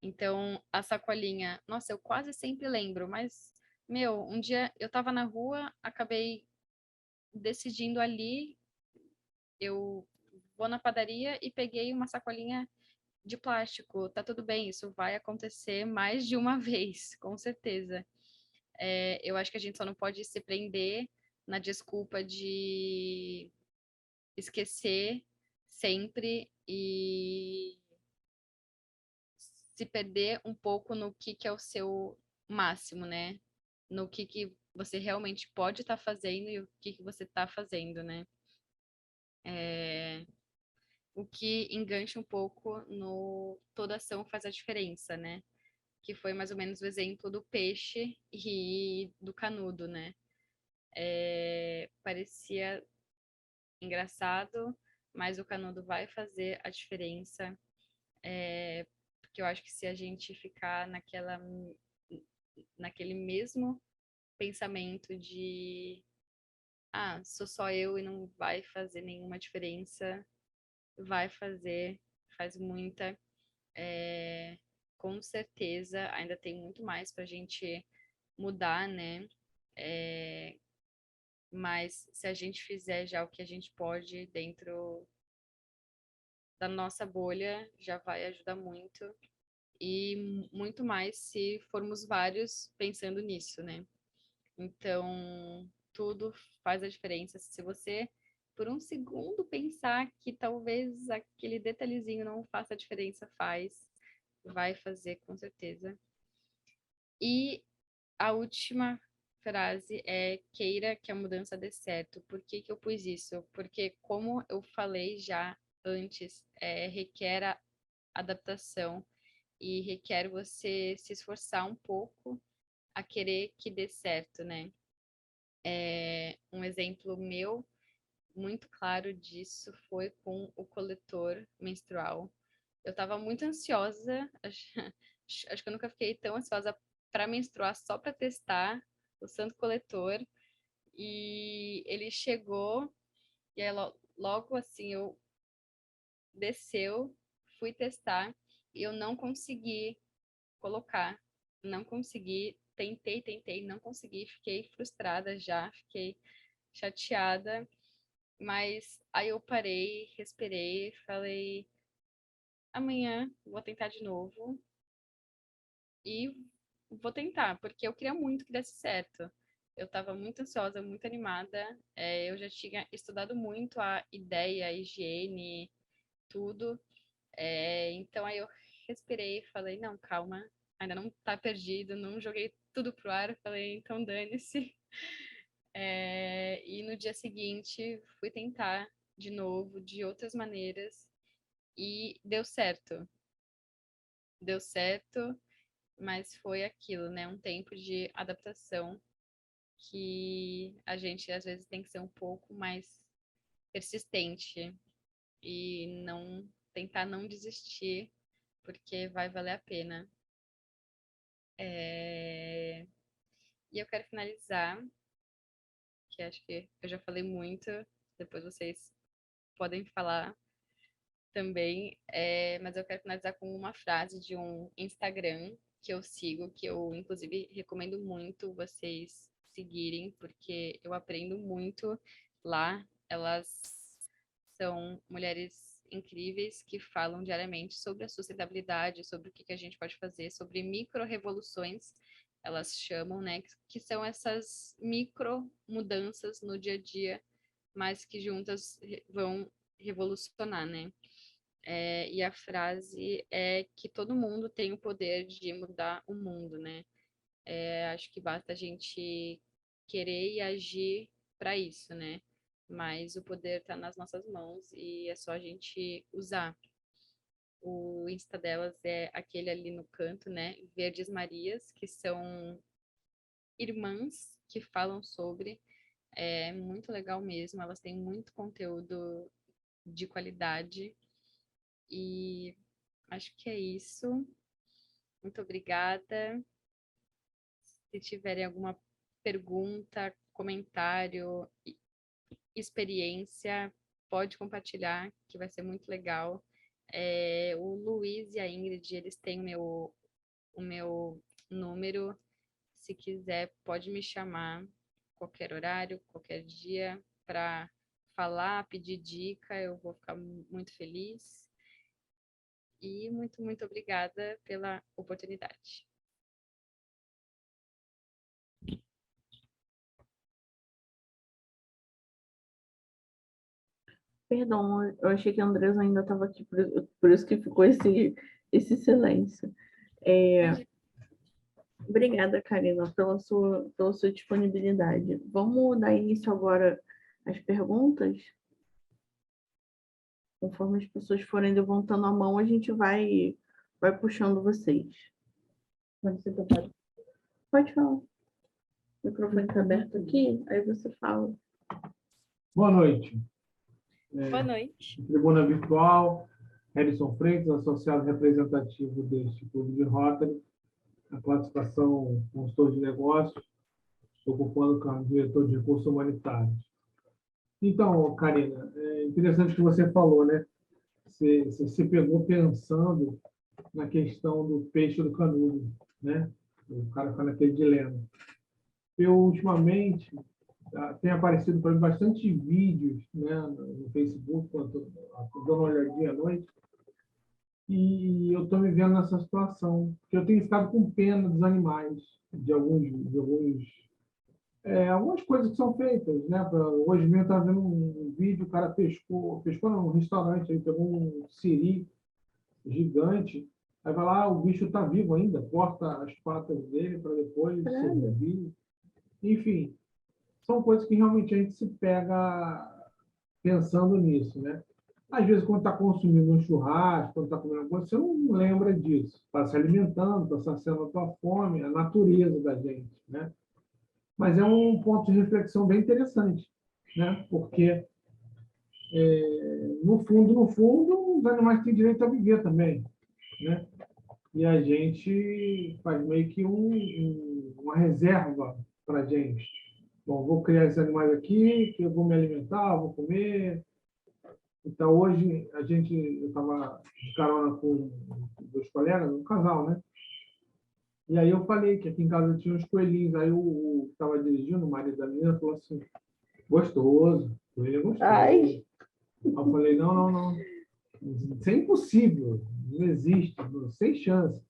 Então, a sacolinha, nossa, eu quase sempre lembro, mas, meu, um dia eu tava na rua, acabei decidindo ali, eu vou na padaria e peguei uma sacolinha de plástico. Tá tudo bem, isso vai acontecer mais de uma vez, com certeza. Eu acho que a gente só não pode se prender na desculpa de esquecer sempre e se perder um pouco no que é o seu máximo, né? No que você realmente pode estar fazendo e o que você está fazendo, né? O que engancha um pouco no toda ação faz a diferença, né? Que foi mais ou menos o exemplo do peixe e do canudo, né? Parecia engraçado, mas o canudo vai fazer a diferença, porque eu acho que se a gente ficar naquele mesmo pensamento de sou só eu e não vai fazer nenhuma diferença, vai fazer, faz muita. Com certeza, ainda tem muito mais para a gente mudar, né? Mas se a gente fizer já o que a gente pode dentro da nossa bolha, já vai ajudar muito. E muito mais se formos vários pensando nisso, né? Então, tudo faz a diferença. Se você, por um segundo, pensar que talvez aquele detalhezinho não faça a diferença, vai fazer com certeza. E a última frase é: queira que a mudança dê certo. Por que que eu pus isso? Porque, como eu falei já antes, requer a adaptação e requer você se esforçar um pouco a querer que dê certo, né? Um exemplo meu muito claro disso foi com o coletor menstrual. Eu estava muito ansiosa, acho que eu nunca fiquei tão ansiosa para menstruar só para testar o santo coletor. E ele chegou, e aí logo assim eu desceu, fui testar e eu não consegui colocar, não consegui, tentei, não consegui, fiquei frustrada já, fiquei chateada, mas aí eu parei, respirei, falei, amanhã vou tentar de novo e vou tentar, porque eu queria muito que desse certo. Eu estava muito ansiosa, muito animada. Eu já tinha estudado muito a ideia, a higiene, tudo. Então aí eu respirei e falei, não, calma, ainda não tá perdido, não joguei tudo pro ar. Falei, então dane-se. E no dia seguinte fui tentar de novo, de outras maneiras, e deu certo. Deu certo, mas foi aquilo, né? Um tempo de adaptação que a gente às vezes tem que ser um pouco mais persistente e não tentar não desistir, porque vai valer a pena. E eu quero finalizar, que acho que eu já falei muito, depois vocês podem falar também, mas eu quero finalizar com uma frase de um Instagram que eu sigo, que eu, inclusive, recomendo muito vocês seguirem, porque eu aprendo muito lá. Elas são mulheres incríveis que falam diariamente sobre a sustentabilidade, sobre o que a gente pode fazer, sobre micro-revoluções, elas chamam, né, que são essas micro mudanças no dia a dia, mas que juntas vão revolucionar, né? E a frase é que todo mundo tem o poder de mudar o mundo, né? Acho que basta a gente querer e agir para isso, né? Mas o poder está nas nossas mãos e é só a gente usar. O Insta delas é aquele ali no canto, né? Verdes Marias, que são irmãs que falam sobre. É muito legal mesmo, elas têm muito conteúdo de qualidade e acho que é isso. Muito obrigada. Se tiverem alguma pergunta, comentário, experiência, pode compartilhar, que vai ser muito legal. O Luiz e a Ingrid, eles têm o meu número. Se quiser, pode me chamar qualquer horário, qualquer dia, para falar, pedir dica, eu vou ficar muito feliz. E muito, muito obrigada pela oportunidade. Perdão, eu achei que a Andresa ainda estava aqui, por isso que ficou esse silêncio. Obrigada, Karina, pela sua disponibilidade. Vamos dar início agora às perguntas? Conforme as pessoas forem levantando a mão, a gente vai puxando vocês. Pode falar. O microfone está aberto aqui, aí você fala. Boa noite. Boa noite. Tribuna Virtual, Edson Freitas, associado representativo deste clube de Rotary, a classificação consultor de negócios, ocupando o cargo de diretor de recursos humanitários. Então, Karina, é interessante o que você falou, né? Você se pegou pensando na questão do peixe do canudo, né? O cara fica naquele dilema. Eu, ultimamente, tem aparecido para mim bastante vídeos, né, no Facebook, quando estou dando uma olhadinha à noite, e eu estou me vendo nessa situação, porque eu tenho ficado com pena dos animais, de algumas coisas que são feitas, né? Hoje mesmo eu estava vendo um vídeo, o cara pescou num restaurante, ele pegou um siri gigante, aí vai lá, o bicho está vivo ainda, corta as patas dele para depois servir. Enfim, são coisas que realmente a gente se pega pensando nisso, né? Às vezes, quando está consumindo um churrasco, quando está comendo alguma coisa, você não lembra disso. Está se alimentando, está saciando a tua fome, a natureza da gente, né? Mas é um ponto de reflexão bem interessante, né? Porque, no fundo, os animais têm direito a viver também, né? E a gente faz meio que uma reserva para a gente. Bom, vou criar esses animais aqui, que eu vou me alimentar, vou comer. Então, hoje, eu estava de carona com dois colegas, um casal, né? E aí eu falei que aqui em casa tinha uns coelhinhos. Aí o que estava dirigindo, o marido da menina, falou assim, gostoso, coelho é gostoso. Ai. Aí eu falei, não, isso é impossível, não existe, sem chance.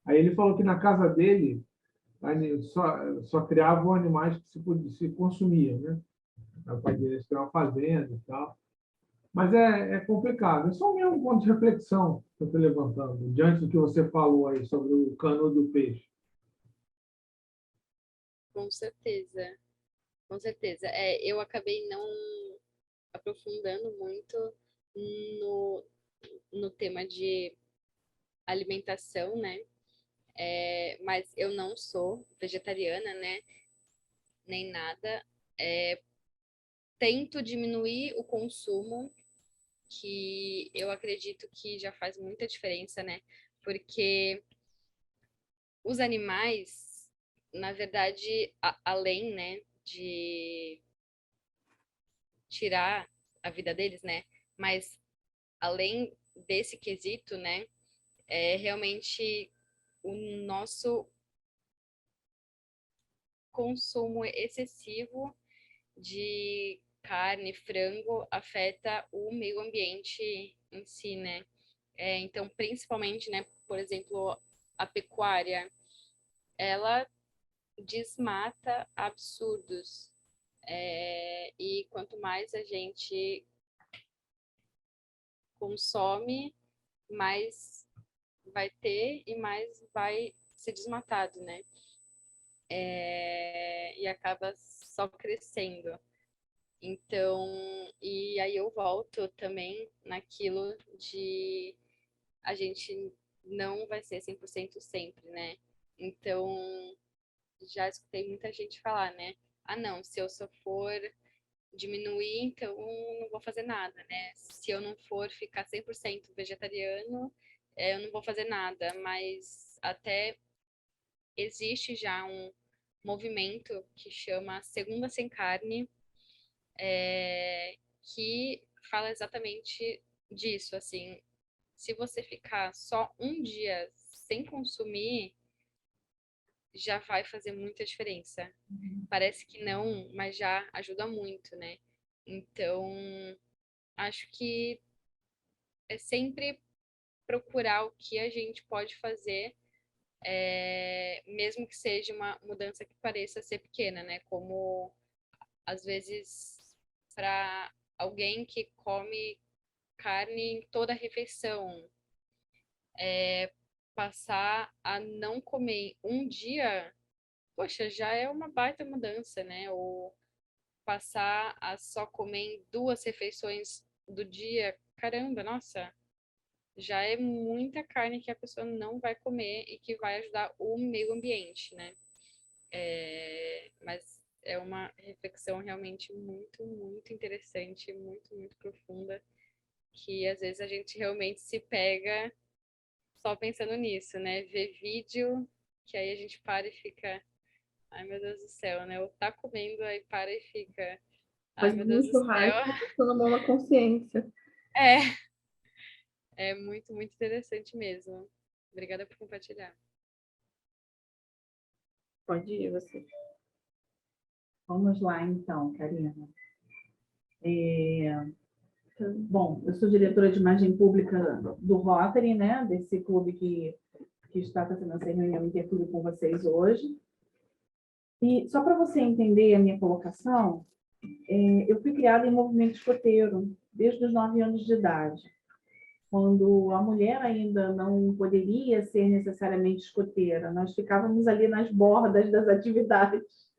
Aí ele falou que na casa dele só criavam animais que se consumiam, né? O pai dele tinha uma fazenda e tal. Mas é complicado. É só mesmo um ponto de reflexão que eu estou levantando, diante do que você falou aí sobre o cano do peixe. Com certeza. Com certeza. Eu acabei não aprofundando muito no tema de alimentação, né? Mas eu não sou vegetariana, né? Nem nada. Tento diminuir o consumo, que eu acredito que já faz muita diferença, né? Porque os animais, na verdade, além, né, de tirar a vida deles, né? Mas, além desse quesito, né, realmente o nosso consumo excessivo de carne, frango, afeta o meio ambiente em si, né? Então, principalmente, né, por exemplo, a pecuária, ela desmata absurdos. E quanto mais a gente consome, mais vai ter e mais vai ser desmatado, né? E acaba só crescendo. Então, e aí eu volto também naquilo de a gente não vai ser 100% sempre, né? Então, já escutei muita gente falar, né? Ah, não, se eu só for diminuir, então não vou fazer nada, né? Se eu não for ficar 100% vegetariano, eu não vou fazer nada, mas até existe já um movimento que chama Segunda Sem Carne, que fala exatamente disso, assim, se você ficar só um dia sem consumir, já vai fazer muita diferença. Parece que não, mas já ajuda muito, né? Então, acho que é sempre procurar o que a gente pode fazer, mesmo que seja uma mudança que pareça ser pequena, né? Como, às vezes, para alguém que come carne em toda a refeição, passar a não comer um dia, poxa, já é uma baita mudança, né? Ou passar a só comer em 2 refeições do dia, caramba, nossa, já é muita carne que a pessoa não vai comer e que vai ajudar o meio ambiente, né? Mas é uma reflexão realmente muito, muito interessante, muito, muito profunda, que às vezes a gente realmente se pega só pensando nisso, né? Ver vídeo, que aí a gente para e fica, ai meu Deus do céu, né? Ou tá comendo, aí para e fica, ai meu Fazendo um Deus do céu. churrasco, passando a mão na consciência. É, é muito, muito interessante mesmo. Obrigada por compartilhar. Pode ir, você. Vamos lá, então, Karina. Bom, eu sou diretora de imagem pública do Rotary, né? Desse clube que está fazendo essa reunião interclube com vocês hoje. E só para você entender a minha colocação, eu fui criada em movimento escoteiro desde os 9 anos de idade, quando a mulher ainda não poderia ser necessariamente escoteira. Nós ficávamos ali nas bordas das atividades,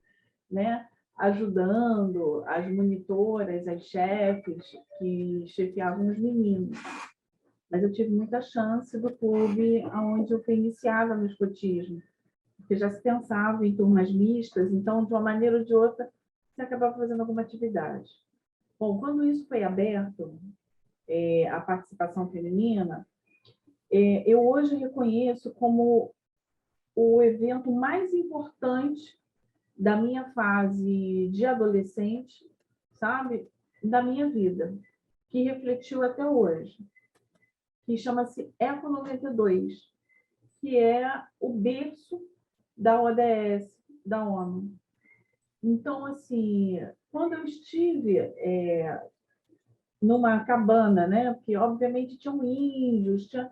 né? Ajudando as monitoras, as chefes que chefiavam os meninos. Mas eu tive muita chance do clube onde eu fui iniciada no escotismo, porque já se pensava em turmas mistas, então, de uma maneira ou de outra, você acabava fazendo alguma atividade. Bom, quando isso foi aberto, a participação feminina, eu hoje reconheço como o evento mais importante da minha fase de adolescente, sabe? Da minha vida, que refletiu até hoje, que chama-se Eco 92, que é o berço da ODS, da ONU. Então, assim, quando eu estive numa cabana, né? Porque, obviamente, tinham índios, tinha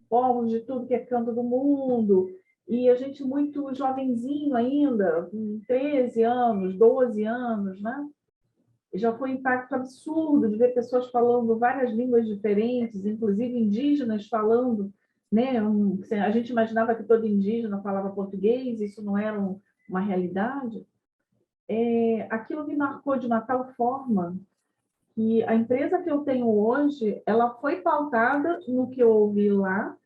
povos de tudo que é canto do mundo, e a gente muito jovenzinho ainda, com 13 anos, 12 anos, né? Já foi um impacto absurdo de ver pessoas falando várias línguas diferentes, inclusive indígenas falando, né? A gente imaginava que todo indígena falava português, isso não era uma realidade. Aquilo me marcou de uma tal forma que a empresa que eu tenho hoje, ela foi pautada no que eu ouvi lá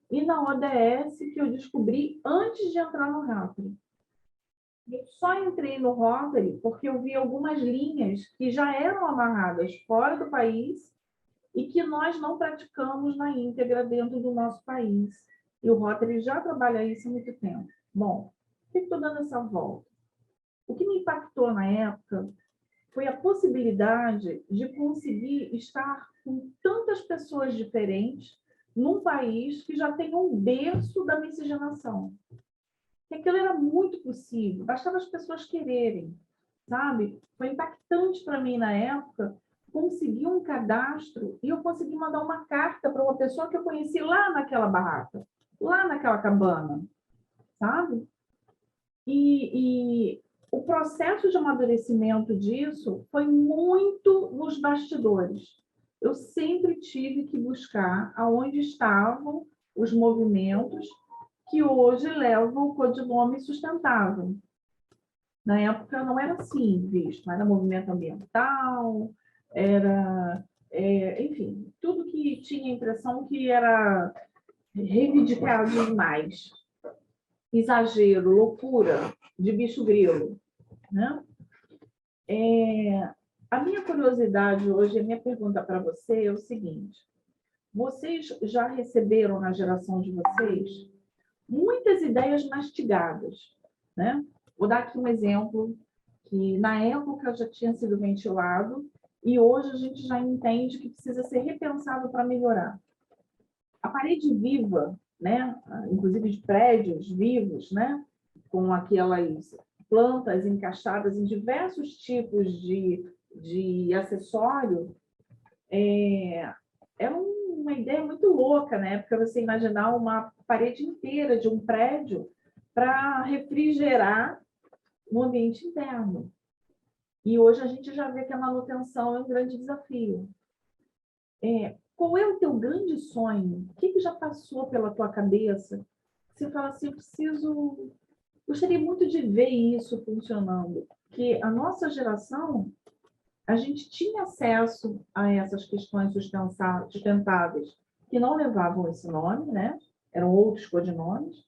e na ODS que eu descobri antes de entrar no Rotary. Eu só entrei no Rotary porque eu vi algumas linhas que já eram amarradas fora do país e que nós não praticamos na íntegra dentro do nosso país. E o Rotary já trabalha isso há muito tempo. Bom, por que estou dando essa volta? O que me impactou na época foi a possibilidade de conseguir estar com tantas pessoas diferentes num país que já tem um berço da miscigenação. Que aquilo era muito possível, bastava as pessoas quererem, sabe? Foi impactante para mim na época conseguir um cadastro e eu consegui mandar uma carta para uma pessoa que eu conheci lá naquela barraca, lá naquela cabana, sabe? E o processo de amadurecimento disso foi muito nos bastidores. Eu sempre tive que buscar aonde estavam os movimentos que hoje levam o codinome sustentável. Na época não era assim visto, era movimento ambiental, era, enfim, tudo que tinha a impressão que era reivindicado demais. Exagero, loucura, de bicho grilo, né? A minha curiosidade hoje, a minha pergunta para você é o seguinte: vocês já receberam na geração de vocês muitas ideias mastigadas, né? Vou dar aqui um exemplo que na época já tinha sido ventilado e hoje a gente já entende que precisa ser repensado para melhorar. A parede viva, né? Inclusive de prédios vivos, né? Com aquelas plantas encaixadas em diversos tipos de acessório, é uma ideia muito louca, né? Porque você imaginar uma parede inteira de um prédio para refrigerar o ambiente interno. E hoje a gente já vê que a manutenção é um grande desafio. Qual é o teu grande sonho? O que já passou pela tua cabeça? Você fala assim, gostaria muito de ver isso funcionando. Porque a nossa geração, a gente tinha acesso a essas questões sustentáveis que não levavam esse nome, né? Eram outros codinomes,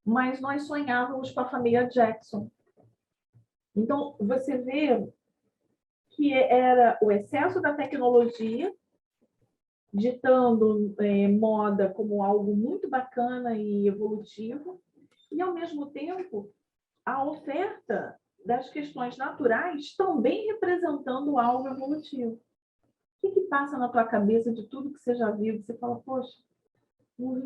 mas nós sonhávamos com a família Jackson. Então, você vê que era o excesso da tecnologia ditando moda como algo muito bacana e evolutivo, e, ao mesmo tempo, a oferta das questões naturais também representando algo evolutivo. O que passa na tua cabeça de tudo que você já viu? Que você fala, poxa, não vi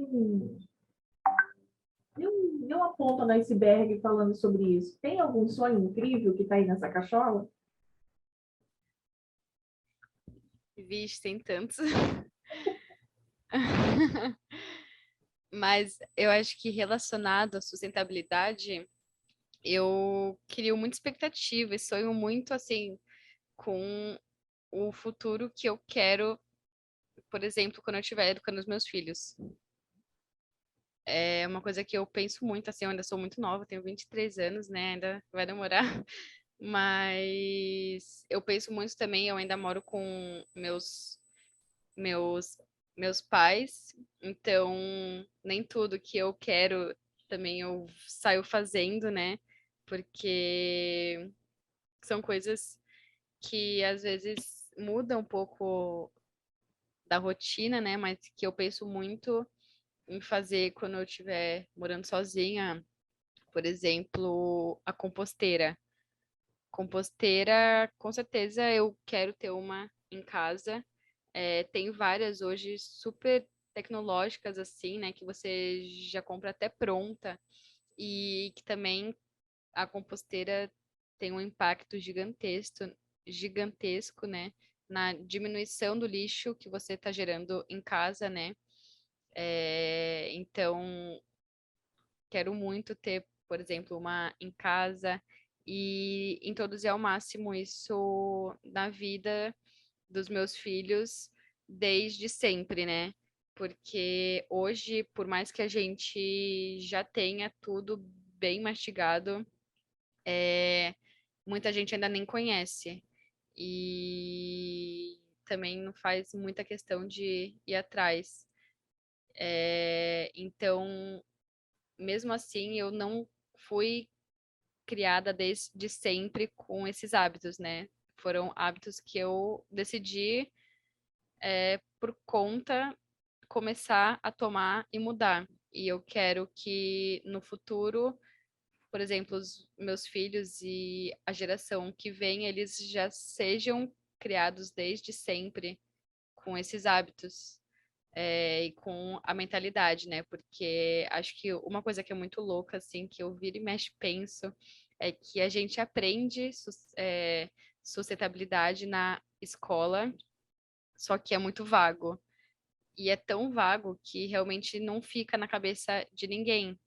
nenhuma ponta no iceberg falando sobre isso. Tem algum sonho incrível que está aí nessa cachola? Vixe, tem tantos. Mas eu acho que relacionado à sustentabilidade, eu crio muita expectativa e sonho muito, assim, com o futuro que eu quero, por exemplo, quando eu estiver educando os meus filhos. É uma coisa que eu penso muito, assim, eu ainda sou muito nova, tenho 23 anos, né, ainda vai demorar, mas eu penso muito também, eu ainda moro com meus, meus pais, então nem tudo que eu quero também eu saio fazendo, né, porque são coisas que às vezes mudam um pouco da rotina, né, mas que eu penso muito em fazer quando eu estiver morando sozinha, por exemplo, a composteira. Composteira, com certeza eu quero ter uma em casa. Tem várias hoje super tecnológicas assim, né, que você já compra até pronta e que também a composteira tem um impacto gigantesco, né, na diminuição do lixo que você está gerando em casa, né? Então, quero muito ter, por exemplo, uma em casa e introduzir ao máximo isso na vida dos meus filhos desde sempre, né? Porque hoje, por mais que a gente já tenha tudo bem mastigado, muita gente ainda nem conhece. E também não faz muita questão de ir atrás. Então, mesmo assim, eu não fui criada desde sempre com esses hábitos, né? Foram hábitos que eu decidi, por conta, começar a tomar e mudar. E eu quero que no futuro por exemplo, os meus filhos e a geração que vem, eles já sejam criados desde sempre com esses hábitos e com a mentalidade, né? Porque acho que uma coisa que é muito louca, assim, que eu viro e mexe penso, é que a gente aprende sustentabilidade na escola, só que é muito vago. E é tão vago que realmente não fica na cabeça de ninguém.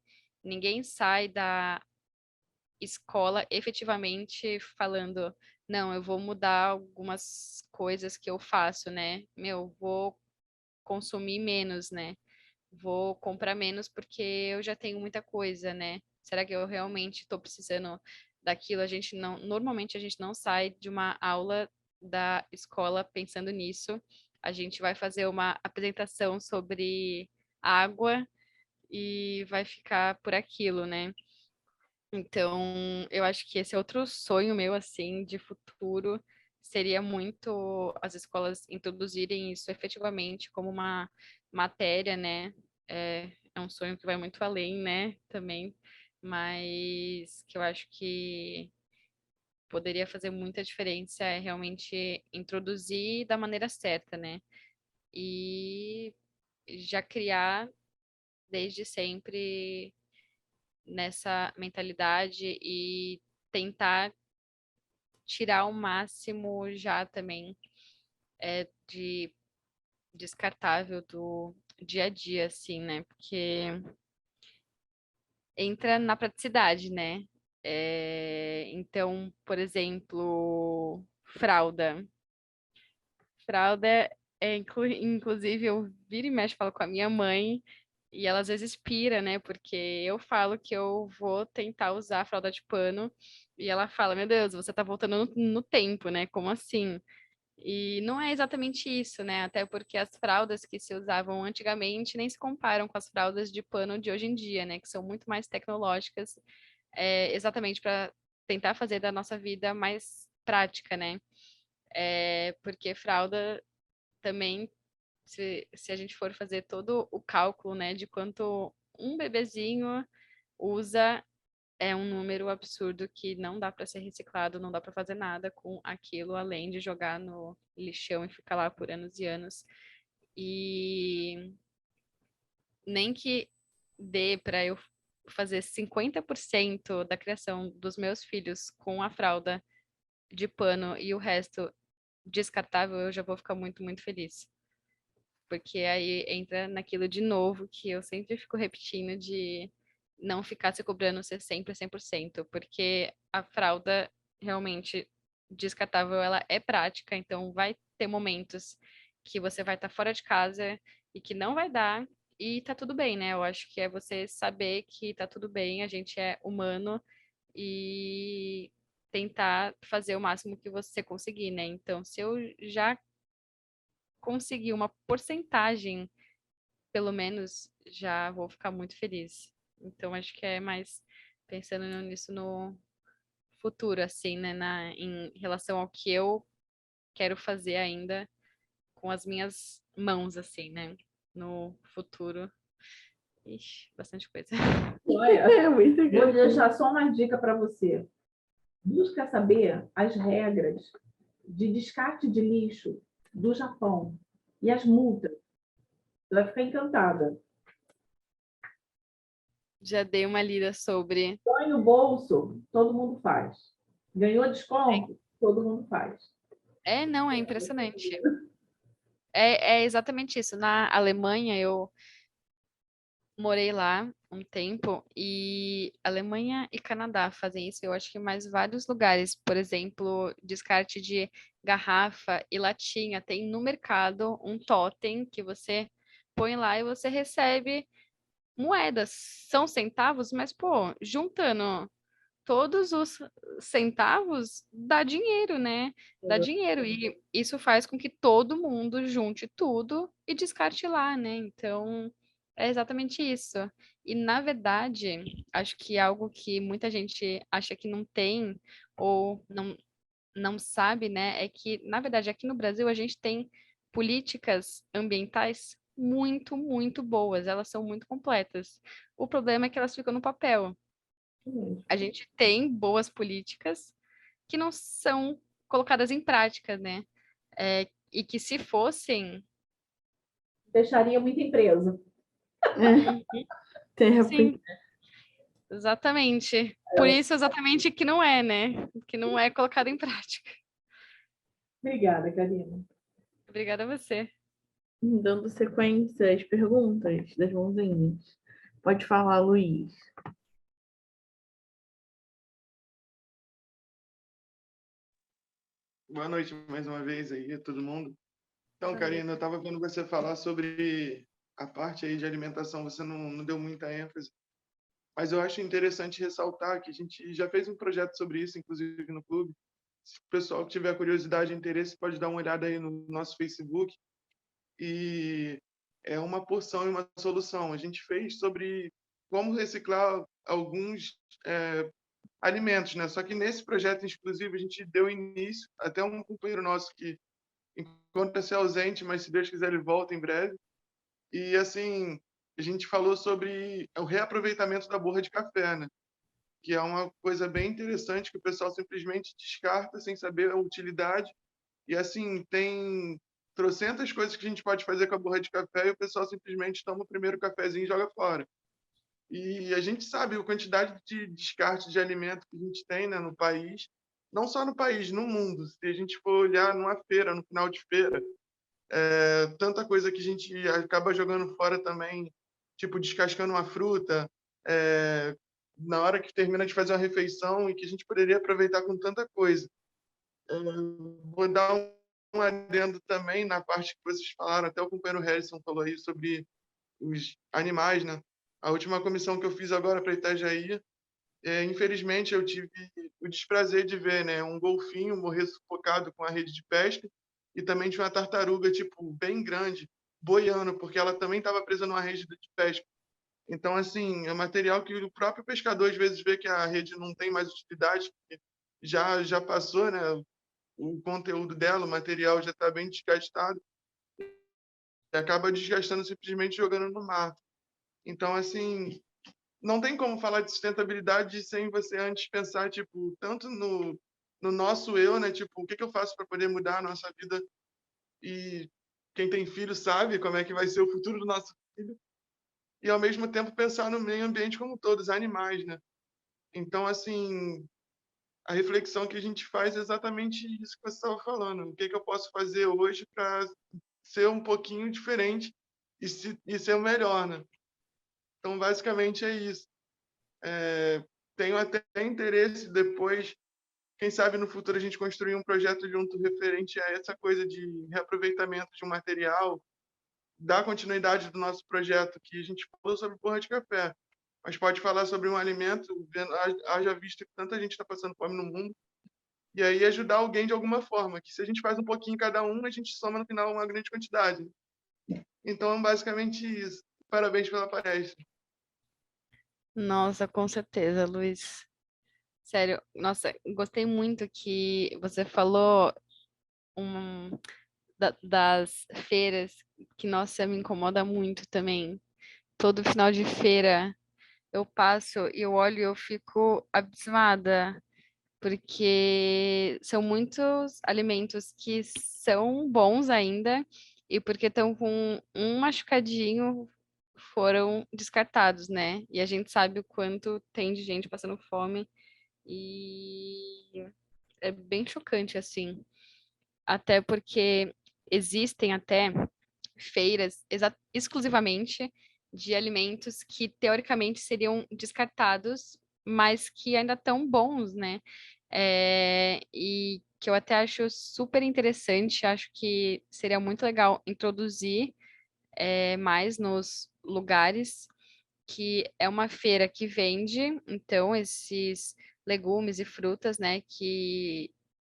Ninguém sai da escola efetivamente falando, não, eu vou mudar algumas coisas que eu faço, né? Vou consumir menos, né? Vou comprar menos porque eu já tenho muita coisa, né? Será que eu realmente estou precisando daquilo? Normalmente a gente não sai de uma aula da escola pensando nisso. A gente vai fazer uma apresentação sobre água e vai ficar por aquilo, né? Então, eu acho que esse é outro sonho meu, assim, de futuro, seria muito as escolas introduzirem isso efetivamente como uma matéria, né? É um sonho que vai muito além, né, também, mas que eu acho que poderia fazer muita diferença é realmente introduzir da maneira certa, né? E já criar desde sempre nessa mentalidade e tentar tirar o máximo já também de descartável do dia a dia, assim, né? Porque entra na praticidade, né? Então, por exemplo, fralda. Fralda inclusive, eu viro e mexo, falo com a minha mãe, e ela às vezes pira, né? Porque eu falo que eu vou tentar usar a fralda de pano, e ela fala, meu Deus, você tá voltando no tempo, né? Como assim? E não é exatamente isso, né? Até porque as fraldas que se usavam antigamente nem se comparam com as fraldas de pano de hoje em dia, né? Que são muito mais tecnológicas, exatamente para tentar fazer da nossa vida mais prática, né? Porque fralda também, se a gente for fazer todo o cálculo, né, de quanto um bebezinho usa, é um número absurdo que não dá para ser reciclado, não dá para fazer nada com aquilo, além de jogar no lixão e ficar lá por anos e anos. E nem que dê para eu fazer 50% da criação dos meus filhos com a fralda de pano e o resto descartável, eu já vou ficar muito, muito feliz. Porque aí entra naquilo de novo que eu sempre fico repetindo de não ficar se cobrando ser sempre 100%, porque a fralda realmente descartável, ela é prática, então vai ter momentos que você vai estar fora de casa e que não vai dar, e tá tudo bem, né? Eu acho que é você saber que tá tudo bem, a gente é humano e tentar fazer o máximo que você conseguir, né? Então, se eu já conseguir uma porcentagem, pelo menos, já vou ficar muito feliz. Então, acho que é mais pensando nisso no futuro, assim, né? Em relação ao que eu quero fazer ainda com as minhas mãos, assim, né? No futuro. Ixi, bastante coisa. Olha, É muito vou engraçado. deixar só uma dica para você. Busca saber as regras de descarte de lixo do Japão e as multas. Você vai ficar encantada. Já dei uma lida sobre. Põe no bolso, todo mundo faz. Ganhou desconto, todo mundo faz. Não, é impressionante. É exatamente isso. Na Alemanha, eu morei lá um tempo e Alemanha e Canadá fazem isso. Eu acho que mais vários lugares, por exemplo, descarte de garrafa e latinha, tem no mercado um totem que você põe lá e você recebe moedas. São centavos, mas pô, juntando todos os centavos dá dinheiro, né? Dá dinheiro e isso faz com que todo mundo junte tudo e descarte lá, né? Então, é exatamente isso. E, na verdade, acho que algo que muita gente acha que não tem ou não sabe, né, é que, na verdade, aqui no Brasil a gente tem políticas ambientais muito, muito boas. Elas são muito completas. O problema é que elas ficam no papel. a gente tem boas políticas que não são colocadas em prática, né? E que se fossem, Fecharia muita empresa. De sim, repente, exatamente. Por isso exatamente que não é, né? Que não é colocado em prática. Obrigada, Karina. Obrigada a você. dando sequência às perguntas das mãozinhas. Pode falar, Luiz. Boa noite mais uma vez aí a todo mundo. Então, Boa Karina, eu estava vendo você falar sobre a parte aí de alimentação, você não deu muita ênfase, mas eu acho interessante ressaltar que a gente já fez um projeto sobre isso, inclusive no clube. Se o pessoal que tiver curiosidade e interesse pode dar uma olhada aí no nosso Facebook. E é uma porção e uma solução. A gente fez sobre como reciclar alguns alimentos, né? Só que nesse projeto exclusivo a gente deu início, até um companheiro nosso que encontra-se ausente, mas se Deus quiser ele volta em breve. E assim, a gente falou sobre o reaproveitamento da borra de café, né? Que é uma coisa bem interessante que o pessoal simplesmente descarta sem saber a utilidade. E assim, tem trocentas coisas que a gente pode fazer com a borra de café e o pessoal simplesmente toma o primeiro cafezinho e joga fora. E a gente sabe a quantidade de descarte de alimento que a gente tem, né, no país, não só no país, no mundo. Se a gente for olhar numa feira, no final de feira, tanta coisa que a gente acaba jogando fora também, tipo descascando uma fruta, na hora que termina de fazer uma refeição e que a gente poderia aproveitar com tanta coisa. Vou dar um adendo também na parte que vocês falaram, até o companheiro Harrison falou aí sobre os animais, né? A última comissão que eu fiz agora para Itajaí, infelizmente eu tive o desprazer de ver, né, um golfinho morrer sufocado com a rede de pesca e também tinha uma tartaruga tipo bem grande boiando, porque ela também estava presa numa rede de pesca. Então, assim, é material que o próprio pescador às vezes vê que a rede não tem mais utilidade, porque já passou, né, o conteúdo dela, o material já está bem desgastado e acaba desgastando simplesmente jogando no mar. Então, assim, não tem como falar de sustentabilidade sem você antes pensar, tipo, tanto no nosso eu, né? Tipo, o que eu faço para poder mudar a nossa vida? E quem tem filho sabe como é que vai ser o futuro do nosso filho. E, ao mesmo tempo, pensar no meio ambiente como todos, animais, né? Então, assim, a reflexão que a gente faz é exatamente isso que você estava falando. O que eu posso fazer hoje para ser um pouquinho diferente e ser o melhor, né? Então, basicamente é isso. Tenho até interesse depois, quem sabe no futuro a gente construir um projeto junto referente a essa coisa de reaproveitamento de um material, dar continuidade do nosso projeto que a gente falou sobre porra de café, mas pode falar sobre um alimento, haja visto que tanta gente está passando fome no mundo, e aí ajudar alguém de alguma forma, que se a gente faz um pouquinho cada um, a gente soma no final uma grande quantidade. Então, basicamente isso. Parabéns pela palestra. Nossa, com certeza, Luiz. Sério, nossa, gostei muito que você falou das feiras, que, nossa, me incomoda muito também. Todo final de feira eu passo e eu olho e eu fico abismada, porque são muitos alimentos que são bons ainda e porque estão com um machucadinho foram descartados, né? E a gente sabe o quanto tem de gente passando fome e é bem chocante assim, até porque existem até feiras exclusivamente de alimentos que teoricamente seriam descartados, mas que ainda estão bons, né? E que eu até acho super interessante, acho que seria muito legal introduzir mais nos lugares, que é uma feira que vende, então, esses legumes e frutas, né, que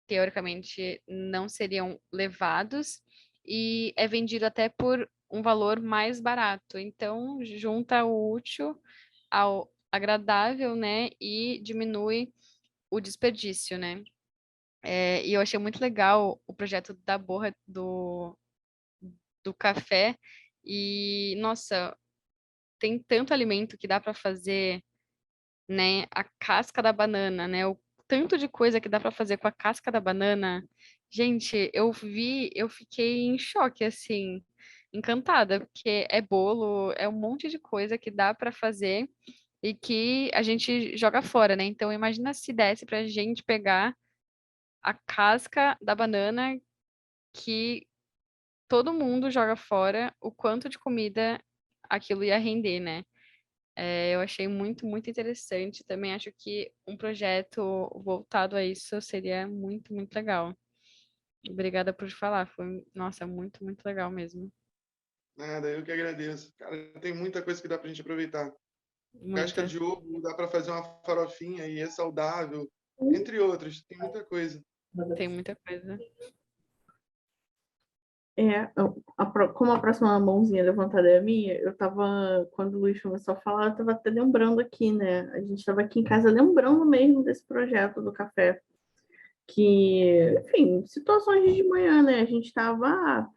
teoricamente não seriam levados e é vendido até por um valor mais barato. Então, junta o útil ao agradável, né, e diminui o desperdício, né? E eu achei muito legal o projeto da borra do café e, nossa, tem tanto alimento que dá para fazer né, a casca da banana, né, o tanto de coisa que dá para fazer com a casca da banana. Gente, eu fiquei em choque, assim, encantada, porque é bolo, é um monte de coisa que dá para fazer e que a gente joga fora, né? Então, imagina se desse pra gente pegar a casca da banana que todo mundo joga fora, o quanto de comida aquilo ia render, né? Eu achei muito, muito interessante. Também acho que um projeto voltado a isso seria muito, muito legal. Obrigada por falar. Foi, nossa, muito, muito legal mesmo. Nada, eu que agradeço. Cara, tem muita coisa que dá pra gente aproveitar. Casca Muita. de ovo, dá para fazer uma farofinha e é saudável, entre outros. Tem muita coisa. Tem muita coisa. Como a próxima mãozinha levantada é a minha, quando o Luiz começou a falar, eu estava até lembrando aqui, né? A gente estava aqui em casa lembrando mesmo desse projeto do café, que, enfim, situações de manhã, né? A gente estava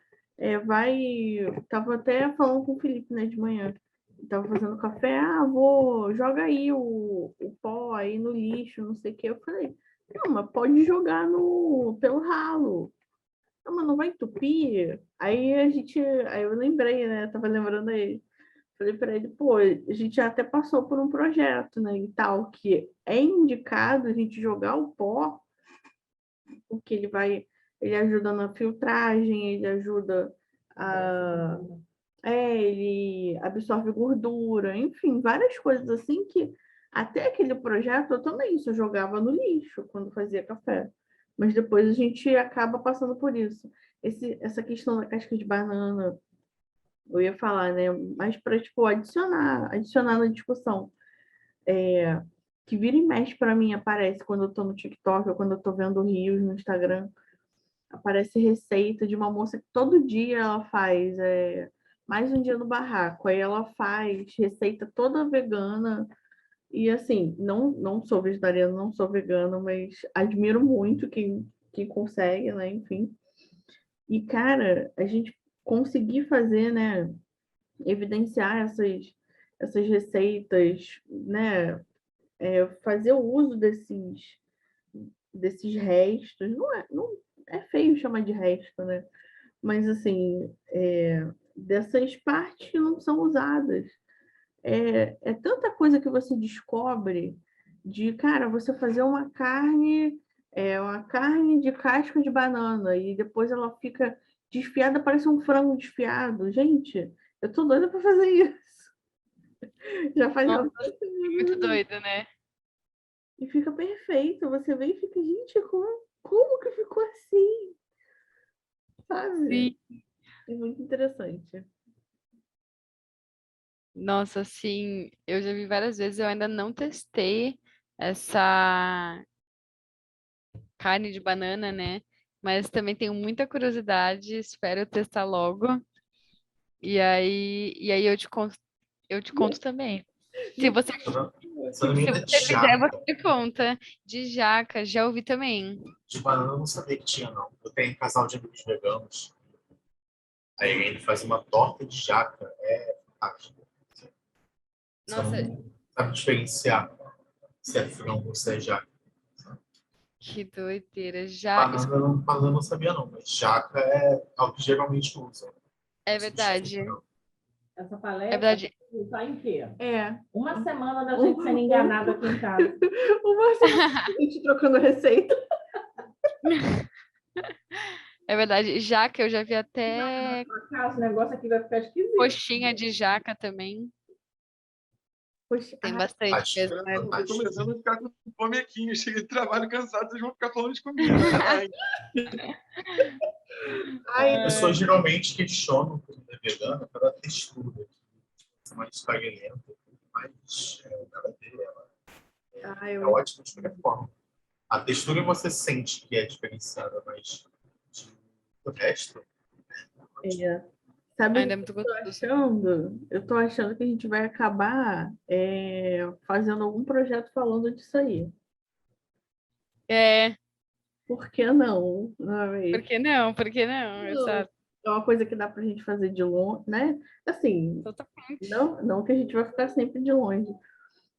até falando com o Felipe, né, de manhã. Tava fazendo café, joga aí o pó aí no lixo, não sei o que. Eu falei, não, mas pode jogar pelo ralo. Não, mas não vai entupir? Aí eu lembrei, né? Eu tava lembrando aí. Falei para ele, pô, a gente já até passou por um projeto, né, e tal, que é indicado a gente jogar o pó, porque ele ajuda na filtragem, a, ele absorve gordura, enfim, várias coisas assim que até aquele projeto eu também isso, eu jogava no lixo quando fazia café. Mas depois a gente acaba passando por isso. Essa questão da casca de banana, eu ia falar, né? Mas para tipo, adicionar na discussão. Que vira e mexe para mim aparece quando eu estou no TikTok ou quando eu estou vendo Reels no Instagram. Aparece receita de uma moça que todo dia ela faz mais um dia no barraco. Aí ela faz receita toda vegana. E assim, não sou vegetariana, não sou vegana, mas admiro muito quem consegue, né? Enfim. E, cara, a gente conseguir fazer, né? Evidenciar essas receitas, né? Fazer o uso desses restos. Não é feio chamar de resto, né? Mas, assim, dessas partes que não são usadas. É tanta coisa que você descobre cara, você fazer uma carne de casca de banana e depois ela fica desfiada, parece um frango desfiado. Gente, eu tô doida para fazer isso. Já faz Nossa, bastante muito tempo doido, né? e fica perfeito. Você vê e fica, gente, como que ficou assim? Sabe? Sim. É muito interessante. Nossa, sim, eu já vi várias vezes, eu ainda não testei essa carne de banana, né? Mas também tenho muita curiosidade, espero testar logo. E aí eu te conto também. Se você, Se eu não me se engano, é de você fizer, jaca. você me conta. De jaca, já ouvi também. De banana eu não sabia que tinha, não. Eu tenho um casal de amigos veganos. Aí ele faz uma torta de jaca. É fantástico. Você Nossa, não sabe diferenciar se é frango ou se é jaca. que doideira. Já Banana eu não sabia, não. Mas jaca é algo que geralmente usam. é Não substitui, verdade. não. Essa É palestra verdade. está em quê? É. Uma semana da gente sendo enganado aqui em casa. Uma semana a gente trocando receita. É verdade. Jaca, eu já vi até Esse negócio aqui vai ficar esquisito. coxinha de jaca também. Poxa, Tem bastante mesmo, né? Eu tô começando a ficar com fome aqui. Eu cheguei de trabalho cansado, vocês vão ficar falando de comida. Ai, Pessoas geralmente questionam comida vegana pela textura. É mais esfaguenta, mas nada a ver. É ótimo de qualquer forma. A textura você sente que é diferenciada, mas o resto. Sabe o Ainda é que muito eu tô gostoso. achando? Eu tô achando que a gente vai acabar fazendo algum projeto falando disso aí. É, Por que não? Não é por mesmo? que não? Por que não? Não, Exato. é uma coisa que dá pra gente fazer de longe, né? Assim, Totalmente. não que a gente vai ficar sempre de longe,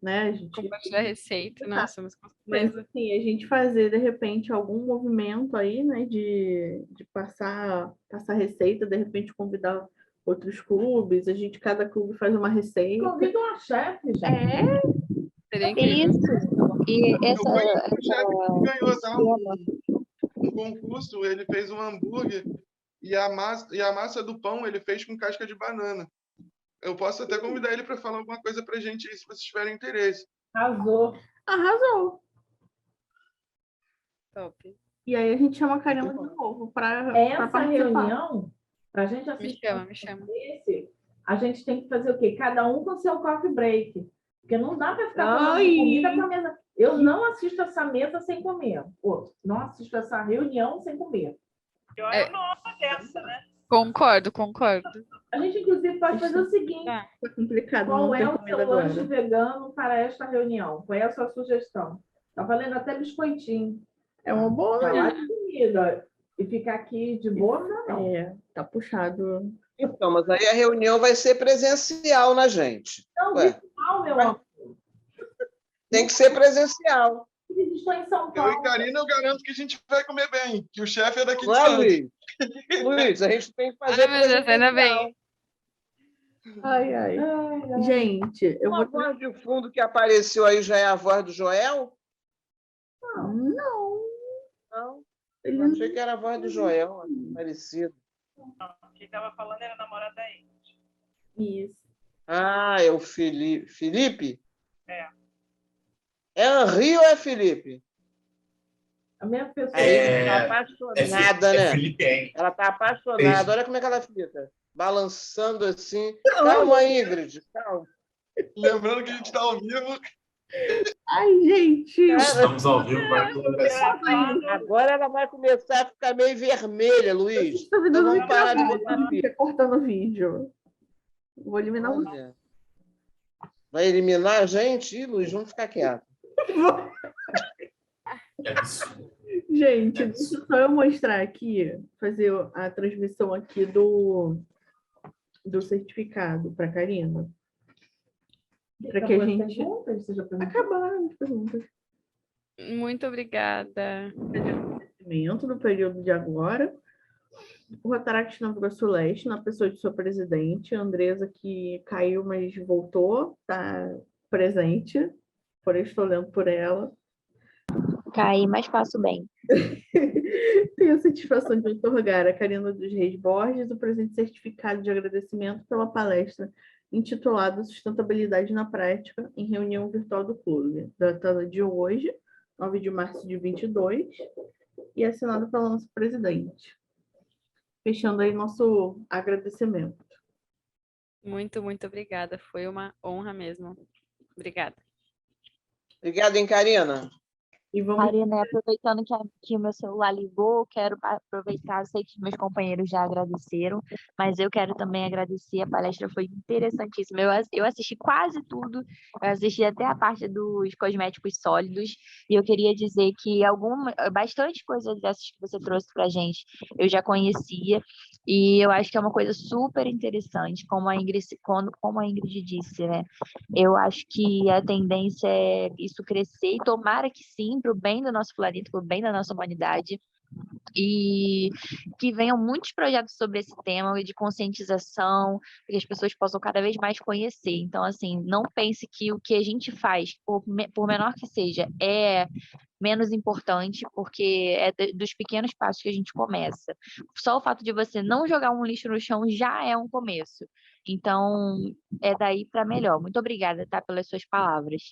né? A gente Compartilhar receita, nossa, mas com Mas, certeza. assim, a gente fazer, de repente, algum movimento aí, né, de passar receita, de repente convidar outros clubes, cada clube faz uma receita. Convida uma chefe, gente. Seria incrível. Isso. E Eu essa, conheço um chefe que ganhou, tá? esquema, Um concurso, ele fez um hambúrguer e a massa do pão ele fez com casca de banana. Eu posso até convidar ele para falar alguma coisa pra gente aí, se vocês tiverem interesse. Arrasou. Arrasou! Top. E aí a gente chama a Karina de novo para Essa participar. reunião, para a gente Me assistir chama, me chama. a gente tem que fazer o quê? Cada um com seu coffee break. Porque não dá para ficar falando Ai. de comida com a mesa. Eu não assisto essa mesa sem comer. Pô, não assisto essa reunião sem comer. Olha uma hora dessa, né? Concordo. A gente, inclusive, pode fazer o seguinte: Tá. Tá complicado, qual não é ter o comida seu lanche agora. vegano para esta reunião? Qual é a sua sugestão? Tá valendo até biscoitinho. É uma boa, Falar né? de comida e ficar aqui de boa, não. Tá puxado. Então, mas aí a reunião vai ser presencial, né, gente? Não, Ué. virtual, meu amor. Tem que ser presencial. Eles estão em São Eu Paulo. e Karina, eu garanto que a gente vai comer bem, que o chefe é daqui de Não é, Santos. Luiz? Luiz, a gente tem que fazer Ai, meu Deus, ainda presencial. bem. Ai, ai. Gente, eu Uma vou... voz de fundo que apareceu aí já é a voz do Joel? Não. Não. Ele Eu achei que era a voz do Joel, parecido. Quem estava falando era a namorada da Índia. Isso. Ah, é o Felipe. Felipe? É. É Henri ou é Felipe? A minha pessoa. Aí tá apaixonada, né? Felipe Henrique. Ela tá apaixonada. Beijo. Olha como é que ela fica. Balançando assim. Calma, Ingrid. Calma. Lembrando que a gente está ao vivo. Ai, gente. Estamos ao vivo para todo o Brasil. Agora ela vai começar a ficar meio vermelha, Luiz. Estou vendo Então no vamos parar de botar microfone, fita. tá cortando o vídeo. Vou eliminar o Olha. Vai eliminar a gente? Ih, Luiz, vamos ficar quieto. É absurdo. Gente, deixa só eu mostrar aqui, fazer a transmissão aqui do certificado para a Karina. Para que a gente... Acabaram as perguntas. Muito obrigada. No período de agora. O Rotaract Nova Iguaçu Leste, na pessoa de sua presidente, a Andresa, que caiu, mas voltou, está presente, porém estou lendo por ela. cair, mas faço bem. Tenho a satisfação de otorgar a Karina dos Reis Borges o presente certificado de agradecimento pela palestra intitulada Sustentabilidade na Prática, em reunião virtual do clube, datada de hoje, 9 de março de 22, e assinada pela nossa presidente. Fechando aí nosso agradecimento. Muito obrigada. Foi uma honra mesmo. Obrigada. Obrigado, hein, Karina? E vamos... Karina, aproveitando que o meu celular ligou, quero aproveitar, eu sei que meus companheiros já agradeceram, mas eu quero também agradecer, a palestra foi interessantíssima. Eu assisti quase tudo, eu assisti até a parte dos cosméticos sólidos, e eu queria dizer que bastante coisas dessas que você trouxe pra gente eu já conhecia, e eu acho que é uma coisa super interessante, como a Ingrid disse, né? Eu acho que a tendência é isso crescer, e tomara que sim, para o bem do nosso planeta, para o bem da nossa humanidade, e que venham muitos projetos sobre esse tema de conscientização, para que as pessoas possam cada vez mais conhecer. Então, assim, não pense que o que a gente faz, por menor que seja, é menos importante, porque é dos pequenos passos que a gente começa. Só o fato de você não jogar um lixo no chão já é um começo. Então, é daí para melhor. Muito obrigada, tá, pelas suas palavras.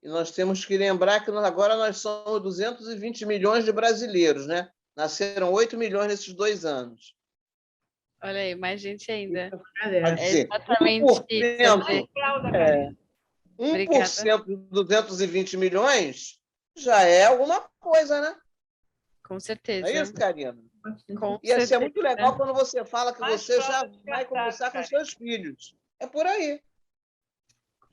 E nós temos que lembrar que agora nós somos 220 milhões de brasileiros, né? Nasceram 8 milhões nesses 2 anos. Olha aí, mais gente ainda. Galera, Quer dizer, Exatamente 1%, Obrigada. 1% dos 220 milhões já é alguma coisa, né? Com Não certeza. é isso, Karina? Com Ia ser certeza. muito legal quando você fala que Mais você já prova de vai verdade, começar com cara. seus filhos. É por aí.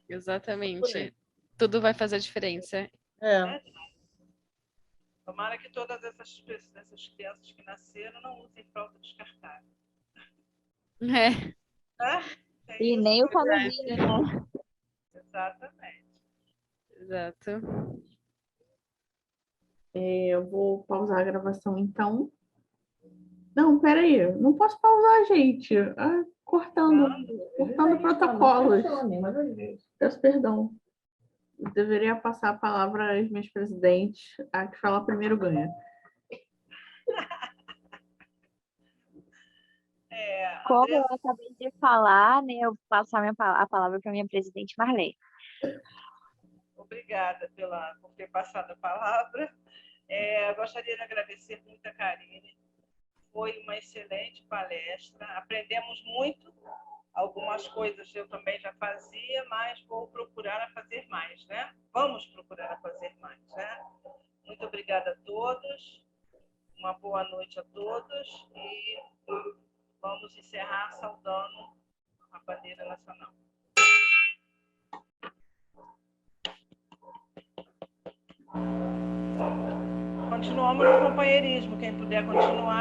Exatamente. Tudo vai fazer É. diferença. Tomara que todas essas crianças que nasceram não usem fralda descartável. É. Né? E nem o canuzinho, né? Exatamente. Exato. Eu vou pausar a gravação, então. Não, peraí. Não posso pausar, gente. Cortando protocolos. Peço perdão. Eu deveria passar a palavra às minhas presidentes. A que fala primeiro ganha. Como eu acabei de falar, né, eu vou passar a palavra para a minha presidente Marlene. Obrigada por ter passado a palavra. Eu gostaria de agradecer muito a Karine. Foi uma excelente palestra. Aprendemos muito. Algumas coisas eu também já fazia, mas vou procurar a fazer mais, né? Vamos procurar a fazer mais, né? Muito obrigada a todos. Uma boa noite a todos e vamos encerrar saudando a bandeira nacional. Continuamos no companheirismo. Quem puder continuar.